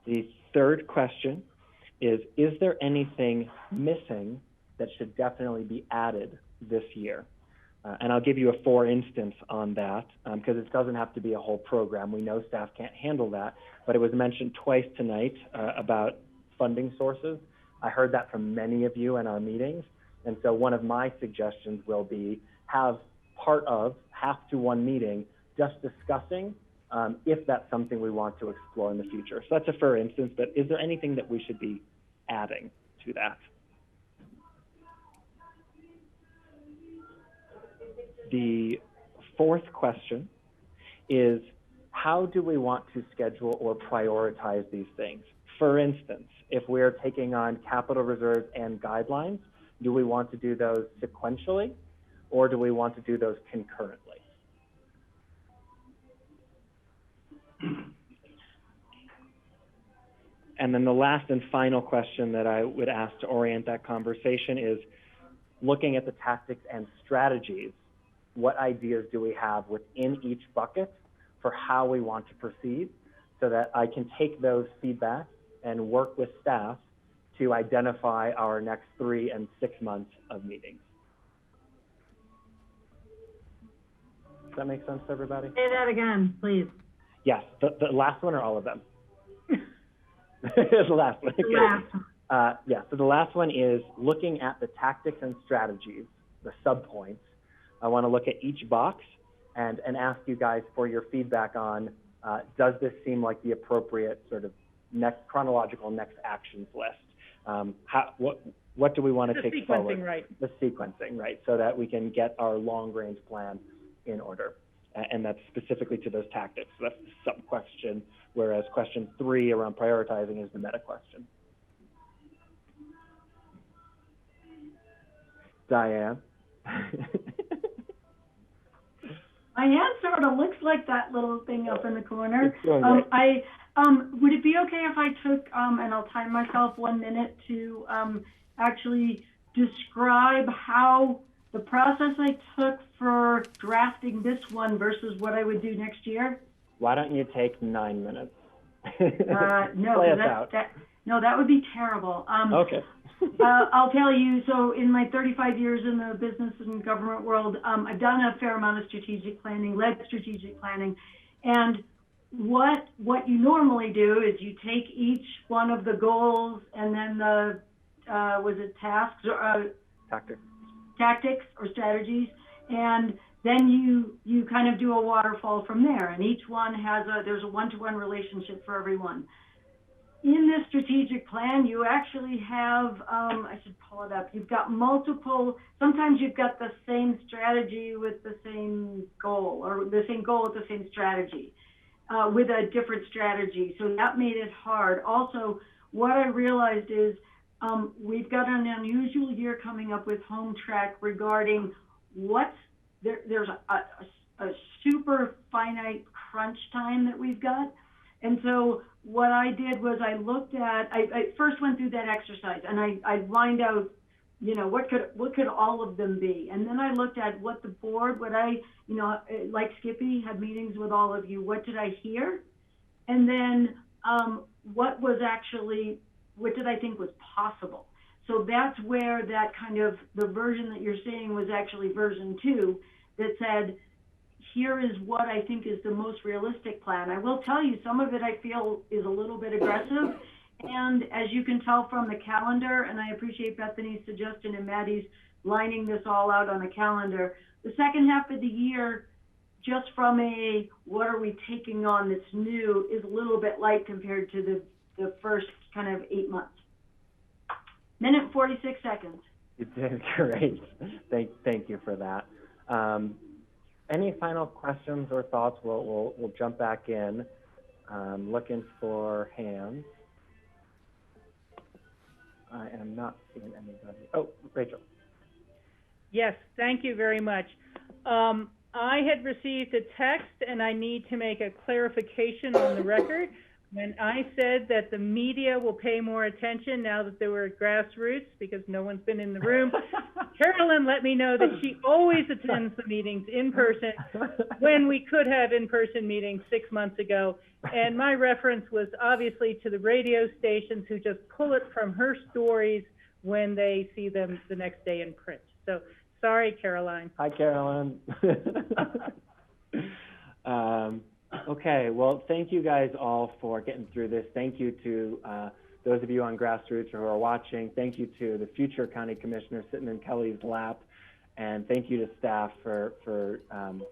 The third question is there anything missing that should definitely be added this year? And I'll give you a for instance on that, because it doesn't have to be a whole program. We know staff can't handle that, but it was mentioned twice tonight about funding sources. I heard that from many of you in our meetings, and so one of my suggestions will be have part of half to one meeting just discussing if that's something we want to explore in the future. So that's a for instance, but is there anything that we should be adding to that? The fourth question is, how do we want to schedule or prioritize these things? For instance, if we're taking on capital reserves and guidelines, do we want to do those sequentially, or do we want to do those concurrently? And then the last and final question that I would ask to orient that conversation is, looking at the tactics and strategies, what ideas do we have within each bucket for how we want to proceed, so that I can take those feedback and work with staff to identify our next 3 and 6 months of meetings. Does that make sense to everybody? Say that again, please. Yes, the last one or all of them? The last one. The last one. Yeah, so the last one is looking at the tactics and strategies, the subpoints. I want to look at each box and ask you guys for your feedback on, does this seem like the appropriate sort of chronological next actions list? What do we want to take forward? Right. The sequencing, right, so that we can get our long-range plan in order. And that's specifically to those tactics. So that's the sub-question, whereas question 3 around prioritizing is the meta question. Diane? My hand sort of looks like that little thing up in the corner. Right. Would it be okay if I took, and I'll time myself 1 minute to actually describe how the process I took for drafting this one versus what I would do next year? Why don't you take 9 minutes? No, Play us out. That would be terrible. Okay. I'll tell you, so in my 35 years in the business and government world, I've done a fair amount of strategic planning, led strategic planning, and what you normally do is you take each one of the goals and then the, was it tasks or tactics or strategies, and then you kind of do a waterfall from there, and each one there's a one-to-one relationship for everyone. In this strategic plan, you actually have, I should pull it up, you've got multiple, sometimes you've got the same strategy with the same goal, or the same goal with the same strategy, with a different strategy. So that made it hard. Also, what I realized is we've got an unusual year coming up with Home Track regarding there's a super finite crunch time that we've got. And so what I did was I looked at, I first went through that exercise and I lined out, what could all of them be? And then I looked at what the board, like Skippy, had meetings with all of you, what did I hear? And then what did I think was possible? So that's where that kind of, the version that you're seeing was actually version 2 that said, here is what I think is the most realistic plan. I will tell you, some of it I feel is a little bit aggressive. And as you can tell from the calendar, and I appreciate Bethany's suggestion and Maddie's lining this all out on a calendar, the second half of the year, just from what are we taking on that's new, is a little bit light compared to the first kind of 8 months. Minute 46 seconds. You did great. Thank you for that. Any final questions or thoughts? We'll jump back in. Looking for hands. I am not seeing anybody. Oh, Rachel. Yes, thank you very much. I had received a text, and I need to make a clarification on the record. When I said that the media will pay more attention now that they were at GrassRoots, because no one's been in the room, Carolyn let me know that she always attends the meetings in person when we could have in-person meetings 6 months ago. And my reference was obviously to the radio stations who just pull it from her stories when they see them the next day in print. So sorry, Caroline. Hi, Carolyn. Okay, well, thank you guys all for getting through this. Thank you to those of you on GrassRoots who are watching. Thank you to the future county commissioner sitting in Kelly's lap. And thank you to staff for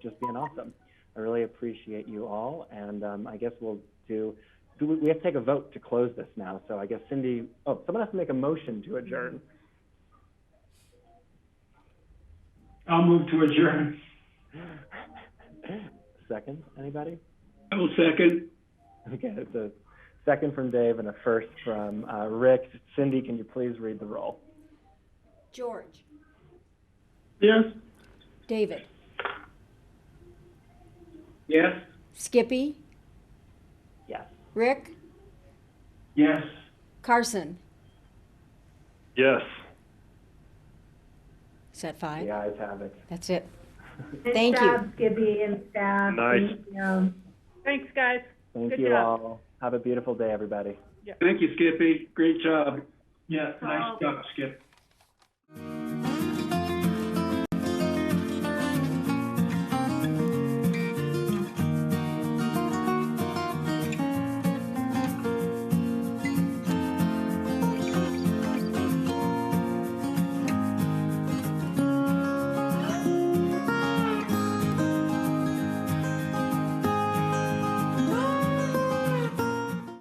just being awesome. I really appreciate you all. And I guess we have to take a vote to close this now. So I guess Cindy, someone has to make a motion to adjourn. I'll move to adjourn. Second, anybody? I will second. Okay, it's a second from Dave and a first from Rick. Cindy, can you please read the roll? George. Yes. David. Yes. Skippy. Yes. Rick. Yes. Carson. Yes. Is that 5? The ayes have it. That's it. And Thank staff, you. Skippy and staff. Nice. And, Thanks, guys. Thank Good you job. all. Have a beautiful day, everybody. Thank you, Skippy. Great job. Yeah, nice job, Skip.